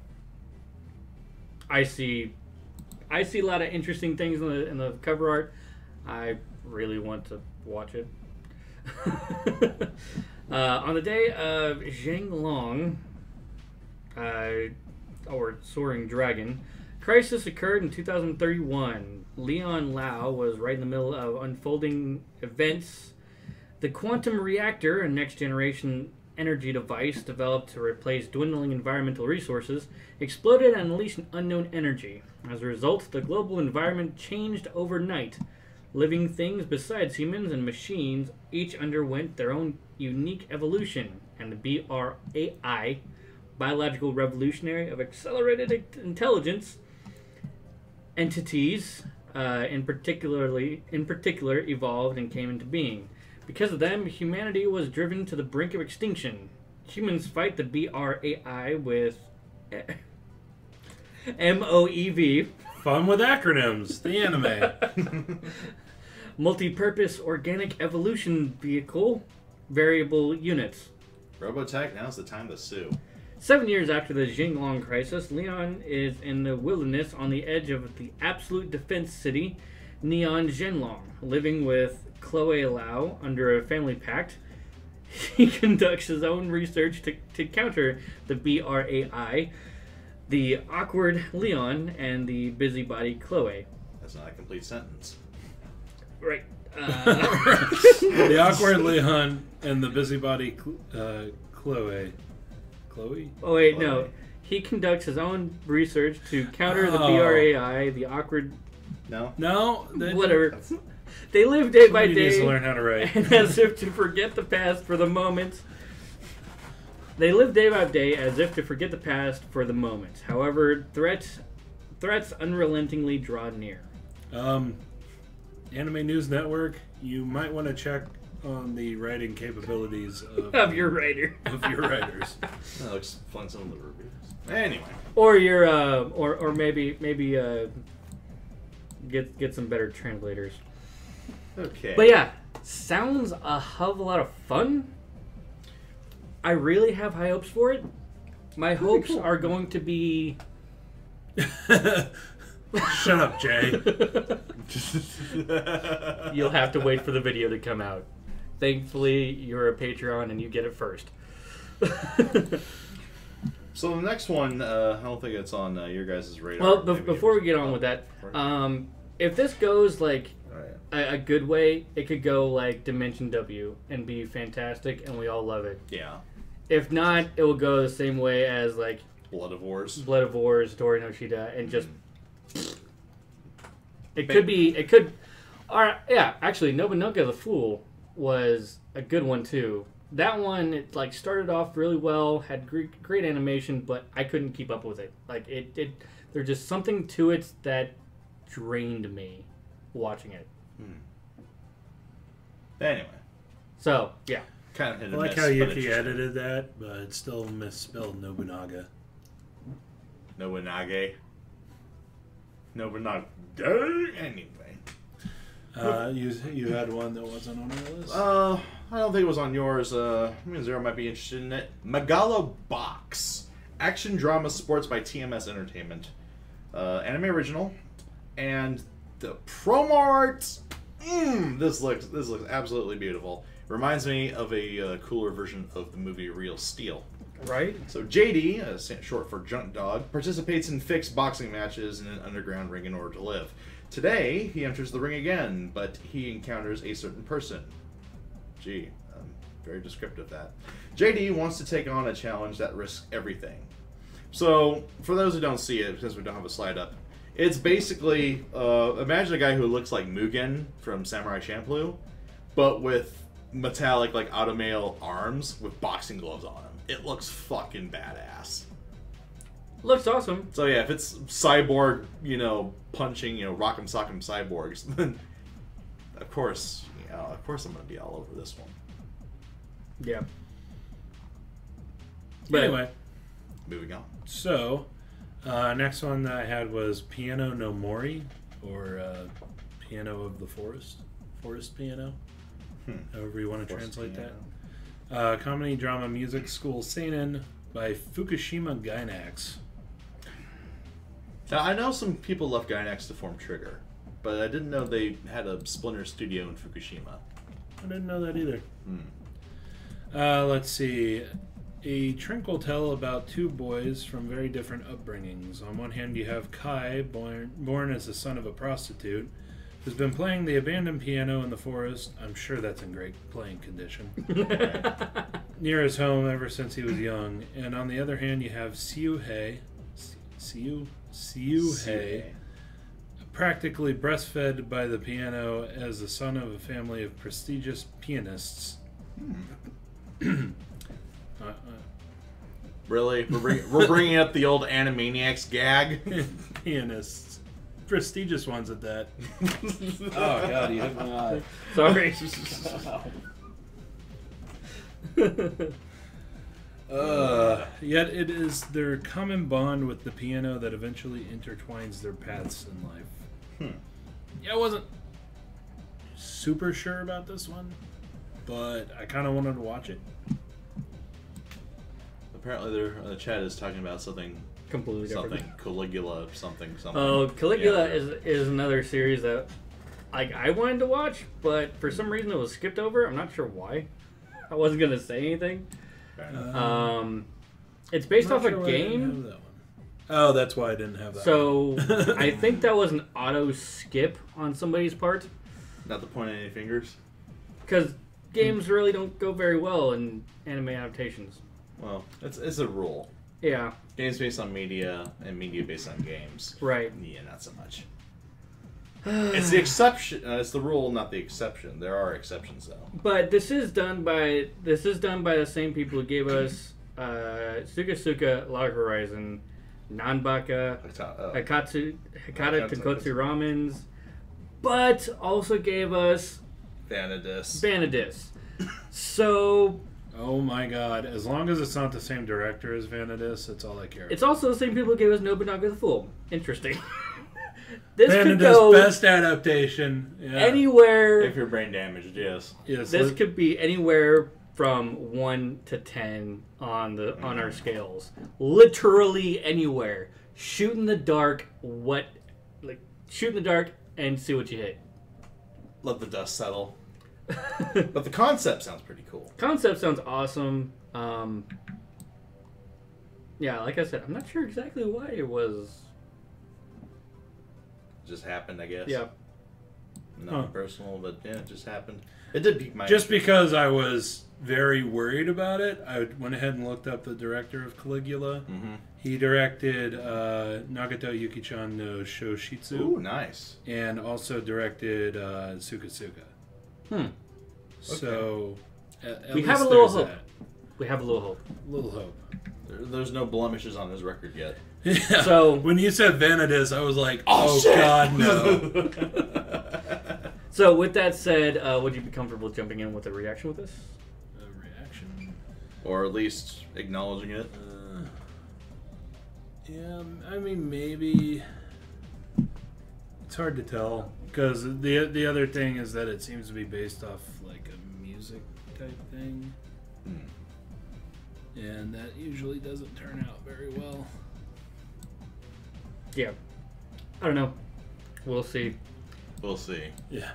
S1: I see a lot of interesting things in the cover art. I really want to watch it. On the day of Zhenglong, or Soaring Dragon, crisis occurred in 2031. Leon Lao was right in the middle of unfolding events. The quantum reactor, a next-generation energy device developed to replace dwindling environmental resources, exploded and unleashed unknown energy. As a result, the global environment changed overnight. Living things besides humans and machines each underwent their own unique evolution, and the BRAI, Biological Revolutionary of Accelerated Intelligence, entities in particular evolved and came into being. Because of them, humanity was driven to the brink of extinction. Humans fight the BRAI with MOEV.
S3: Fun with acronyms. The anime.
S1: Multi-purpose organic evolution vehicle, variable units.
S2: Robotech, now's the time to sue.
S1: 7 years after the Xinglong crisis, Leon is in the wilderness on the edge of the absolute defense city, Neon Zhenlong, living with Chloe Lau under a family pact. He conducts his own research to counter the BRAI, the awkward Leon, and the busybody Chloe.
S2: That's not a complete sentence.
S1: Right.
S3: The awkward Leon and the busybody Chloe. Chloe?
S1: Oh, wait,
S2: Chloe.
S1: no. He conducts his own research to counter the BRAI, the awkward...
S2: No?
S3: No.
S1: Whatever. They live day by
S3: Somebody needs
S1: day,
S3: to learn how to write.
S1: and as if to forget the past for the moment. They live day by day as if to forget the past for the moment. However, threats unrelentingly draw near.
S3: Anime News Network, you might want to check on the writing capabilities
S1: Of your writer.
S3: of your writers.
S2: That looks fun. Some of the reviews. Anyway,
S1: Or your or maybe get some better translators.
S2: okay.
S1: But yeah, sounds a hell of a lot of fun. I really have high hopes for it. My hopes are going to be.
S3: Shut up, Jay.
S1: You'll have to wait for the video to come out. Thankfully, you're a Patreon and you get it first.
S2: So the next one, I don't think it's on your guys' radar.
S1: Well,
S2: Maybe
S1: before we
S2: it
S1: get
S2: was-
S1: on with that,
S2: Right.
S1: if this goes like
S2: Oh, yeah.
S1: a good way, it could go like Dimension W and be fantastic, and we all love it.
S2: Yeah.
S1: If not, it will go the same way as like
S2: Blood of Wars.
S1: Blood of Wars, Tori no Shida, and just it could be it could. All right, yeah. Actually, Nobunaga the Fool was a good one too. That one, it like started off really well, had great animation, but I couldn't keep up with it. Like it there's just something to it that drained me watching it.
S2: Anyway,
S1: So yeah,
S2: kind of hit
S3: I
S2: and
S3: like
S2: miss,
S3: how
S2: but
S3: Yuki
S2: interesting.
S3: edited that, but it still misspelled Nobunaga.
S2: Nobunaga. Anyway.
S3: You had one that wasn't on our list?
S2: I don't think it was on yours. Me and Zero might be interested in it. Megalo Box. Action drama sports by TMS Entertainment. Anime original. And the promo art. This looks absolutely beautiful. Reminds me of a cooler version of the movie Real Steel.
S1: right.
S2: So JD, short for Junk Dog, participates in fixed boxing matches in an underground ring in order to live. Today, he enters the ring again, but he encounters a certain person. Gee, very descriptive that. JD wants to take on a challenge that risks everything. So, for those who don't see it, since we don't have a slide up, it's basically, imagine a guy who looks like Mugen from Samurai Champloo, but with metallic, like, automail arms with boxing gloves on him. It looks fucking badass.
S1: Looks awesome.
S2: So yeah, if it's cyborg, punching, rock'em sock'em cyborgs, then of course I'm gonna be all over this one.
S1: Yeah.
S3: But anyway,
S2: Moving on.
S3: so next one that I had was Piano no Mori, or Piano of the Forest. Forest Piano. However you want to
S2: Forest
S3: translate
S2: Piano.
S3: that. Comedy Drama Music School Seinen by Fukushima Gainax.
S2: Now, I know some people left Gainax to form Trigger, but I didn't know they had a Splinter studio in Fukushima.
S3: I didn't know that either. Let's see. A tranquil tale about two boys from very different upbringings. On one hand, you have Kai, born as the son of a prostitute, who's been playing the abandoned piano in the forest. I'm sure that's in great playing condition. Near his home ever since he was young. And on the other hand, you have Siuhei, practically breastfed by the piano as the son of a family of prestigious pianists.
S2: Really? We're bringing up the old Animaniacs gag?
S3: Pianists. Prestigious ones at that. Oh god, you hit my eye.
S1: Sorry.
S3: Yet it is their common bond with the piano that eventually intertwines their paths in life. Yeah, I wasn't super sure about this one, but I kind of wanted to watch it.
S2: Apparently, the chat is talking about something
S1: Completely different.
S2: Caligula, something.
S1: Oh, Caligula
S2: Yeah.
S1: is another series that I wanted to watch, but for some reason it was skipped over. I'm not sure why. I wasn't gonna say anything.
S2: Fair enough.
S1: It's based
S3: Not
S1: off
S3: sure
S1: a
S3: why I didn't
S1: game.
S3: have that one. Oh, that's why I didn't have that.
S1: So I think that was an auto skip on somebody's part,
S2: Not to point any fingers.
S1: because games really don't go very well in anime adaptations.
S2: Well, it's a rule.
S1: Yeah,
S2: Games based on media and media based on games.
S1: right.
S2: Yeah, not so much. It's the exception. It's the rule, not the exception. There are exceptions, though.
S1: But this is done by the same people who gave us Suka Suka, Log Horizon, Nanbaka, Hikata Tokotsu Ramens, but also gave us
S2: Vanadis.
S1: Vanadis. So
S3: Oh my god. As long as it's not the same director as Vanadis, that's all I care about.
S1: it's also the same people who gave us Nobunaga the Fool. Interesting. This
S3: Vanadis
S1: could go
S3: best adaptation. Yeah.
S1: anywhere.
S2: If you're brain damaged, yes.
S3: Yes,
S1: This could be anywhere from 1 to 10 on our scales. Literally anywhere. Shoot in the dark. Shoot in the dark and see what you hit.
S2: Let the dust settle. But the concept sounds pretty cool.
S1: Concept sounds awesome. Yeah, like I said, I'm not sure exactly why it was.
S2: Just happened, I guess.
S1: Yeah.
S2: Not personal, but yeah, it just happened. It did pique my
S3: just
S2: interest.
S3: because I was very worried about it, I went ahead and looked up the director of Caligula.
S2: Mm-hmm.
S3: He directed Nagato Yuki-chan no Shoshitsu.
S2: Ooh, nice.
S3: And also directed Suka. So, at
S1: We
S3: least
S1: have a little
S3: there's
S1: hope.
S3: that.
S1: We have a little hope.
S3: Little hope.
S2: There's no blemishes on his record yet.
S3: Yeah.
S1: So-
S3: when you said Vanadis, I was like,
S2: Oh,
S3: oh
S2: shit!
S3: god, no.
S1: So with that said, would you be comfortable jumping in with a reaction with this?
S3: A reaction.
S2: Or at least acknowledging it.
S3: Yeah, I mean, maybe. It's hard to tell. Because the other thing is that it seems to be based off like a music type thing. And that usually doesn't turn out very well.
S1: Yeah. I don't know. We'll see.
S2: We'll see.
S3: Yeah.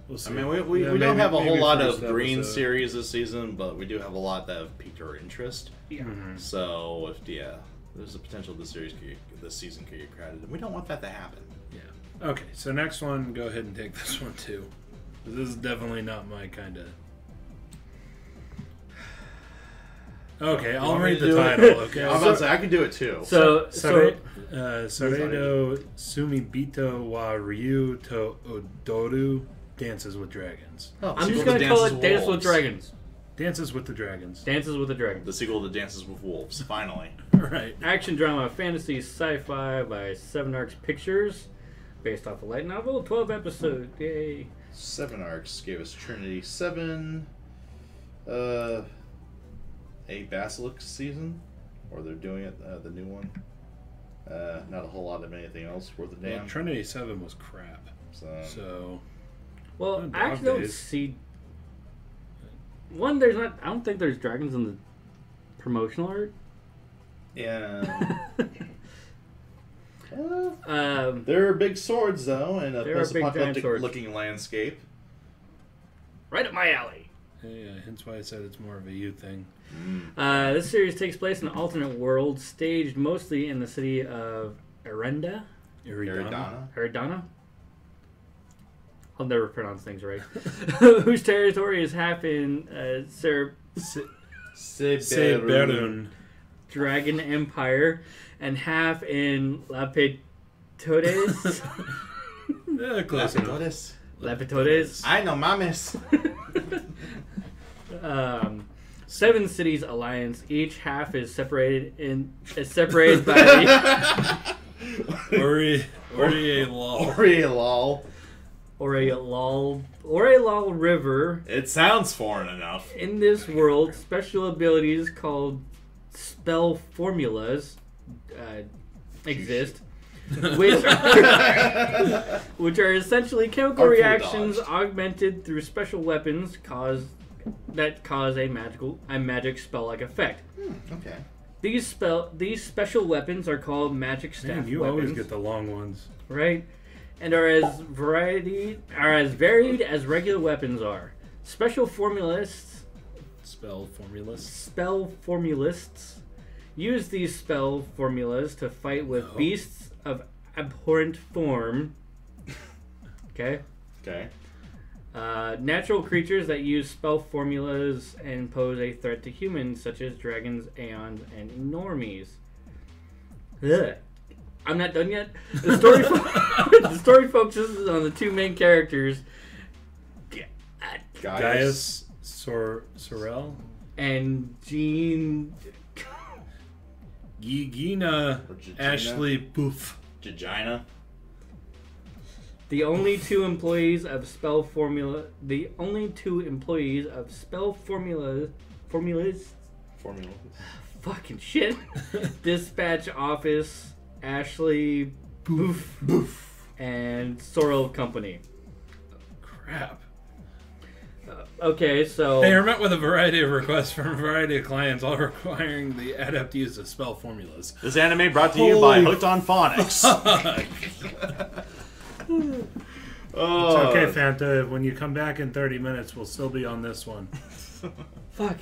S3: We'll see.
S2: I mean, we
S3: Yeah,
S2: don't have a whole
S3: maybe
S2: lot
S3: first
S2: of green
S3: episode.
S2: series this season, but we do have a lot that have piqued our interest.
S1: Yeah.
S3: Mhm.
S2: So, there's a potential this season could get crowded, and we don't want that to happen.
S3: Yeah. Okay, so next one, go ahead and take this one too. This is definitely not my kind of. Okay, I'll
S2: want me
S3: read
S2: to
S3: the
S2: do it?
S3: title. Okay.
S2: I'm about to say, I can do it too.
S3: Saredo Sumibito wa Ryu to Odoru Dances with Dragons.
S2: Oh,
S1: I'm
S2: sequel
S1: just going
S2: to
S1: to call
S2: Dances
S1: it Dance with
S2: Wolves.
S1: Dragons.
S3: Dances with the Dragons.
S1: Dances with the Dragons.
S2: The sequel to Dances with Wolves, finally.
S3: Right.
S1: Action drama, fantasy, sci-fi by Seven Arcs Pictures. Based off a light novel, 12 episodes. Yay.
S2: 7 arcs gave us Trinity 7, a Basilisk season, or they're doing it, the new one. Not a whole lot of anything else worth a damn.
S3: Well, Trinity 7 was crap. So
S1: Well,
S3: Oh,
S1: I actually don't
S3: days.
S1: see. One, there's not. I don't think there's dragons in the promotional art.
S2: Yeah.
S1: There
S2: There are big swords, though, and a
S1: There are big giant
S2: post-apocalyptic
S1: swords.
S2: looking landscape.
S1: right up my alley.
S3: yeah, hence why I said it's more of a you thing.
S1: This series takes place in an alternate world, staged mostly in the city of Eridana.
S2: Eridana?
S1: I'll never pronounce things right. Whose territory is half in
S3: Seberun.
S1: Dragon Empire and half in Lapitodes.
S3: Close enough.
S1: Lapitodes.
S2: I know, mames.
S1: 7 cities alliance. Each half is separated by the Orelal River.
S2: It sounds foreign enough.
S1: In this world, special abilities called spell formulas exist, which are essentially chemical
S2: Artful
S1: reactions
S2: dodged.
S1: augmented through special weapons that cause a magic spell-like effect.
S2: Okay.
S1: These special weapons are called magic staff
S3: Man, you
S1: weapons,
S3: always get the long ones.
S1: right? And are as varied as regular weapons are. Special
S3: Spell
S1: formulists use these spell formulas to fight with beasts of abhorrent form. Okay.
S2: Okay.
S1: Natural creatures that use spell formulas and pose a threat to humans, such as dragons, aeons, and normies. Ugh. I'm not done yet. The story, the story focuses on the 2 main characters,
S3: Gaius Sorel.
S1: and Jean.
S3: Gigina
S2: Or Gigina.
S3: Ashley Poof.
S2: Gigina.
S1: The only two employees of spell formula. The only two employees of spell formulas.
S2: Formula.
S1: Fucking shit. Dispatch office. Ashley. Boof. And Sorrel Company.
S3: Crap.
S1: Okay, so...
S3: They are met with a variety of requests from a variety of clients, all requiring the adept use of spell formulas.
S2: This anime brought to you by Hooked on Phonics.
S3: It's okay, Fanta. When you come back in 30 minutes, we'll still be on this one.
S1: Fuck.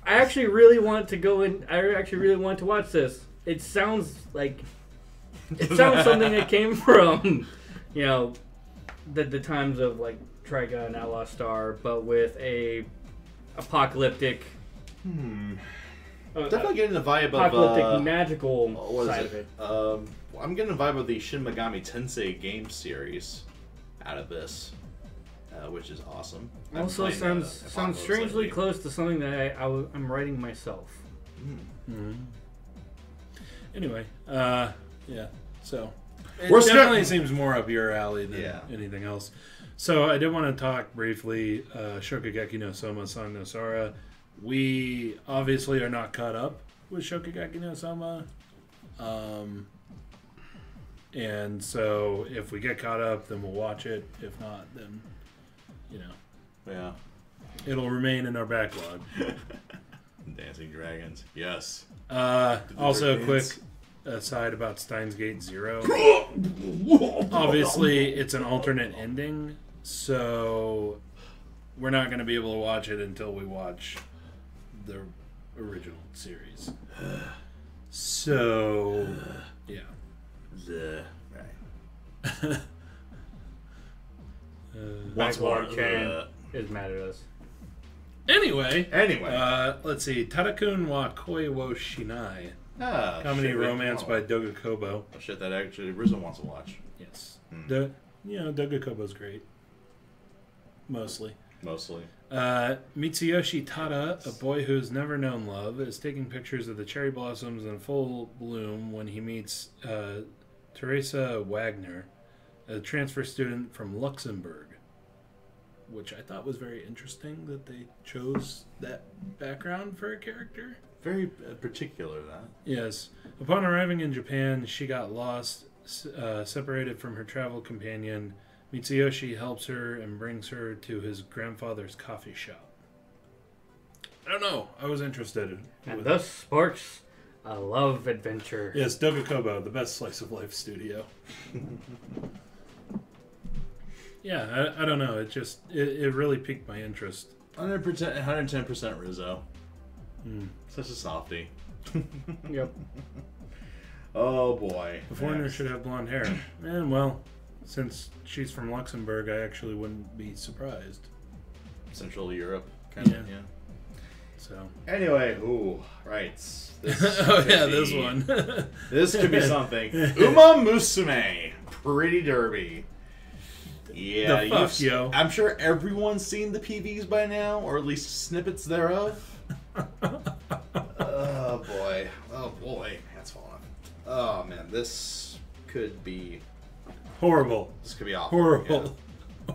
S1: I actually really want to go in... I actually really want to watch this. It sounds like... It sounds something that came from, you know, the times of, like, Trigun, Outlaw Star, but with a apocalyptic...
S2: Definitely getting the vibe
S1: apocalyptic
S2: of...
S1: magical side of it.
S2: I'm getting the vibe of the Shin Megami Tensei game series out of this, which is awesome.
S1: Also sounds strangely
S2: lately.
S1: close to something that I'm writing myself.
S3: Anyway, yeah. So it
S2: We're
S3: definitely seems more up your alley than
S2: Yeah.
S3: anything else. So I did want to talk briefly, Shokugeki no Soma San no Sora. We obviously are not caught up with Shokugeki no Soma. And so if we get caught up, then we'll watch it. If not, then, you know,
S2: Yeah.
S3: it'll remain in our backlog.
S2: Dancing Dragons. Yes.
S3: Also, a quick aside about Steins Gate Zero. Obviously, it's an alternate ending, so we're not going to be able to watch it until we watch the original series. So, yeah.
S2: Right.
S1: Backlog Chan is mad at us.
S3: Anyway,
S2: Anyway.
S3: let's see. Tarakun wa Koi wo Shinai. Comedy romance by Doga Kobo.
S2: Oh, shit, that actually Rizzo wants to watch.
S3: Yes. Doga Kobo's great. Mostly. Mitsuyoshi Tada, a boy who's never known love, is taking pictures of the cherry blossoms in full bloom when he meets Teresa Wagner, a transfer student from Luxembourg, which I thought was very interesting that they chose that background for a character.
S2: Very particular, that.
S3: Yes. Upon arriving in Japan, she got lost, separated from her travel companion. Mitsuyoshi helps her and brings her to his grandfather's coffee shop. I don't know. I was interested.
S1: And thus sparks a love adventure.
S3: Yes, Doga Kobo, the best slice of life studio. Yeah, I don't know. It just it really piqued my interest.
S2: 110% Rizzo. Such a softie.
S1: Yep.
S2: Oh boy.
S3: The foreigner should have blonde hair. And well, since she's from Luxembourg, I actually wouldn't be surprised.
S2: Central Europe, kind of. Yeah.
S3: So.
S2: Anyway, right. This
S3: this one.
S2: This could be something. Uma Musume, Pretty Derby. Yeah,
S3: The fuck, yo.
S2: I'm sure everyone's seen the PVs by now, or at least snippets thereof. Oh boy, that's falling off. Oh man, this could be
S3: horrible.
S2: This could be awful.
S3: Horrible.
S2: Yeah.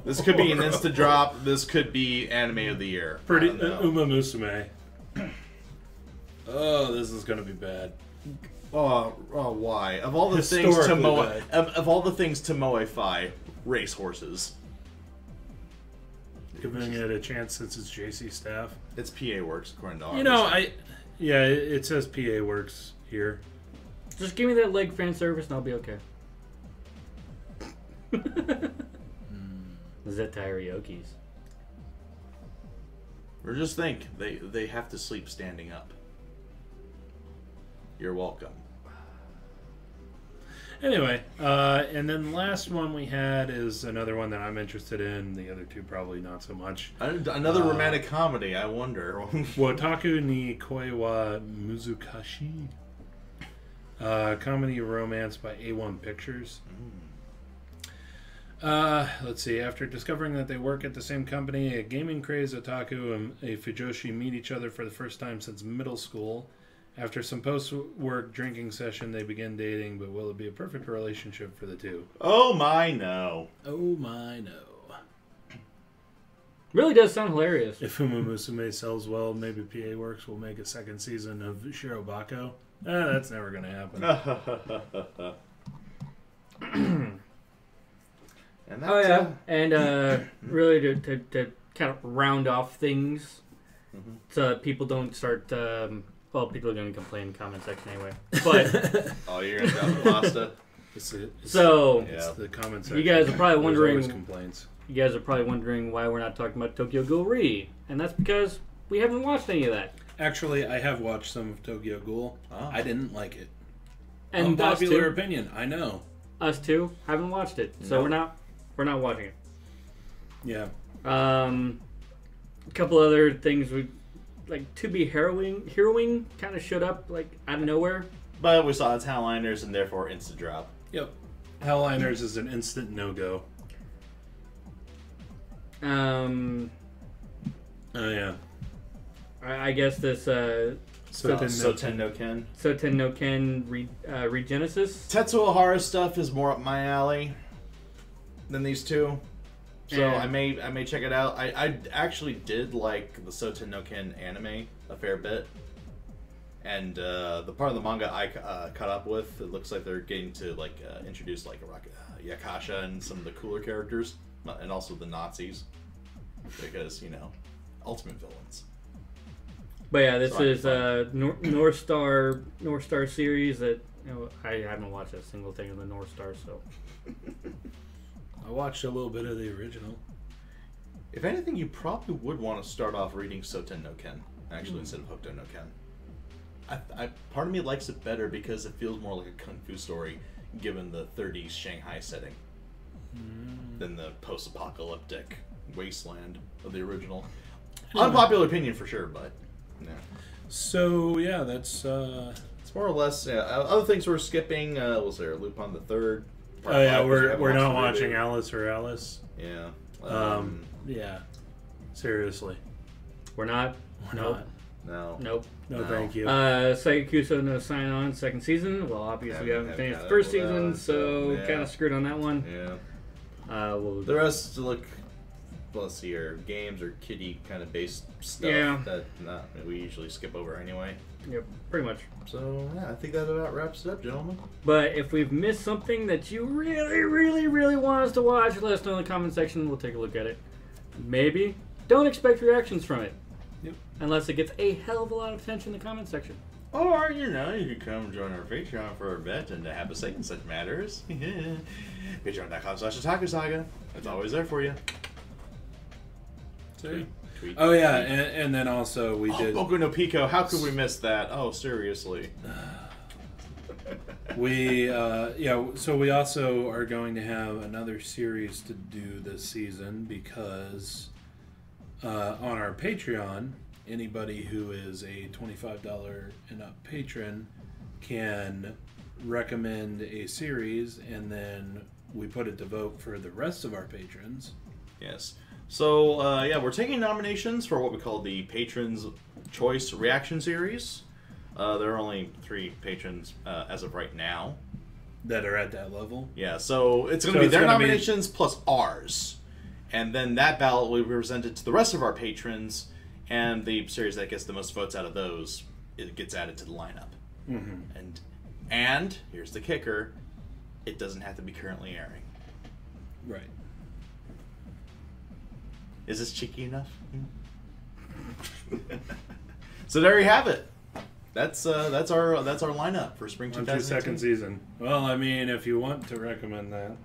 S2: This could be an insta drop. This could be anime of the year.
S3: Pretty Uma Musume. Oh, this is gonna be bad.
S2: Oh, why? Of all the things to of all the things to moify, racehorses.
S3: Giving it a chance since it's JC staff.
S2: It's PA Works, according to
S3: it says PA Works here.
S1: Just give me that leg fan service and I'll be okay. Zetariokis.
S2: Or just think, they have to sleep standing up. You're welcome.
S3: Anyway, and then the last one we had is another one that I'm interested in. The other two probably not so much.
S2: Another romantic comedy, I wonder.
S3: Wotaku ni Koi wa Muzukashi. Comedy romance by A1 Pictures. Let's see. After discovering that they work at the same company, a gaming crazed otaku and a fujoshi meet each other for the first time since middle school After some post-work drinking session, they begin dating, but will it be a perfect relationship for the two?
S2: Oh my no.
S3: Oh my no.
S1: Really does sound hilarious.
S3: If Uma Musume sells well, maybe PA Works will make a second season of Shirobako. That's never going to happen.
S2: And
S1: Oh yeah, and really to kind of round off things, so that people don't start. Well, people are going to complain in the comment section anyway. But
S2: oh, you're gonna drop the pasta.
S3: It's the comment section.
S1: You guys are probably
S3: There's
S1: wondering.
S3: always complaints.
S1: You guys are probably wondering why we're not talking about Tokyo Ghoul Re, and that's because we haven't watched any of that.
S3: Actually, I have watched some of Tokyo Ghoul.
S2: Oh.
S3: I didn't like it.
S1: And
S3: Unpopular opinion, I know.
S1: Us too haven't watched it, so
S2: No.
S1: we're not watching it.
S3: Yeah.
S1: A couple other things we like. To be heroing kind of showed up like out of nowhere.
S2: But we saw its Howliners and therefore instant drop.
S3: Yep. Hellliners is an instant no-go.
S1: Oh
S3: yeah.
S1: I guess this
S2: Soten no Ken.
S1: Soten no Ken Regenesis.
S2: Tetsuo Hara stuff is more up my alley than these two. So
S1: Yeah.
S2: I may check it out. I actually did like the Soten no Ken anime a fair bit. And the part of the manga I caught up with, it looks like they're getting to like introduce like Yakasha and some of the cooler characters, and also the Nazis, because ultimate villains.
S1: But yeah, this
S2: So
S1: is North Star series that I haven't watched a single thing of the North Star, so
S3: I watched a little bit of the original.
S2: If anything, you probably would want to start off reading Soten no Ken actually instead of Hokuto no Ken. Part of me likes it better because it feels more like a kung fu story, given the 30s Shanghai setting, than the post-apocalyptic wasteland of the original. Unpopular opinion for sure, but yeah.
S3: So yeah, that's.
S2: It's more or less. Yeah, other things we're skipping. Was there Lupin the Third?
S3: Oh yeah, we're not watching Alice or Alice.
S2: Yeah.
S3: Yeah. Seriously.
S1: we're not.
S3: Nope.
S2: No.
S1: Nope.
S3: No, thank you.
S1: Saikuso no Sign On second season. Well, obviously we haven't finished the first season, so
S2: yeah.
S1: kind of screwed on that one.
S2: Yeah.
S1: The
S2: The rest look. Let's see here, games or kitty kind of based stuff that we usually skip over anyway.
S1: Yep, pretty much.
S2: So yeah, I think that about wraps it up, gentlemen.
S1: But if we've missed something that you really, really, really want us to watch, let us know in the comment section. We'll take a look at it. Maybe. Don't expect reactions from it.
S3: Yep.
S1: Unless it gets a hell of a lot of attention in the comment section.
S2: Or, you could come join our Patreon for our event and have a say in such matters. Patreon.com/Otaku Saga. It's always there for you. Tweet,
S3: Oh yeah, and then also we did.
S2: Boku no Pico. How could we miss that? Oh, seriously.
S3: So we also are going to have another series to do this season because on our Patreon, anybody who is a $25 and up patron can recommend a series, and then we put it to vote for the rest of our patrons.
S2: Yes. So, we're taking nominations for what we call the Patrons Choice Reaction Series. There are only 3 patrons as of right now.
S3: That are at that level?
S2: Yeah, so it's going to be their nominations plus ours. And then that ballot will be presented to the rest of our patrons, and the series that gets the most votes out of those, it gets added to the lineup.
S3: Mm-hmm.
S2: And here's the kicker, it doesn't have to be currently airing.
S3: Right.
S2: Is this cheeky enough? So there you have it. That's our lineup for spring 2018.
S3: Second season. Well, I mean, if you want to recommend that.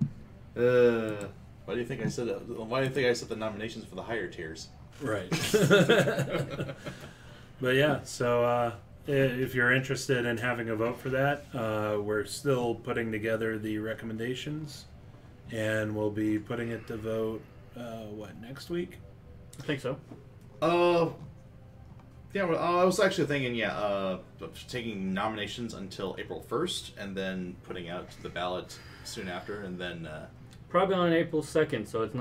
S2: Why do you think I said it? Why do you think I set the nominations for the higher tiers?
S3: Right. But yeah, so if you're interested in having a vote for that, we're still putting together the recommendations, and we'll be putting it to vote. Next week?
S1: I think so.
S2: Yeah, well, I was actually thinking, taking nominations until April 1st, and then putting out the ballot soon after, and then...
S1: Probably on April 2nd, so it's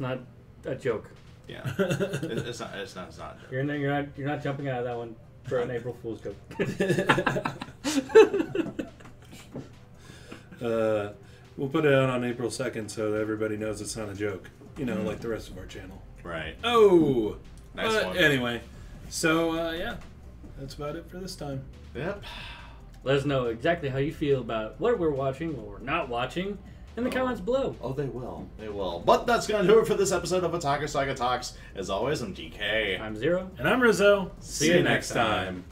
S1: not a joke.
S2: Yeah. It's not a joke.
S1: You're not jumping out of that one. for an April Fool's joke.
S3: We'll put it out on April 2nd so that everybody knows it's not a joke. You know, like the rest of our channel.
S2: Right.
S3: Oh!
S2: Nice one.
S3: Anyway, so, yeah. That's about it for this time.
S2: Yep.
S1: Let us know exactly how you feel about what we're watching or not watching in the comments below.
S2: Oh, they will. They will. But that's going to do it for this episode of Otaku Saga Talks. As always, I'm GK.
S1: I'm Zero.
S3: And I'm Rizzo.
S2: See you next time.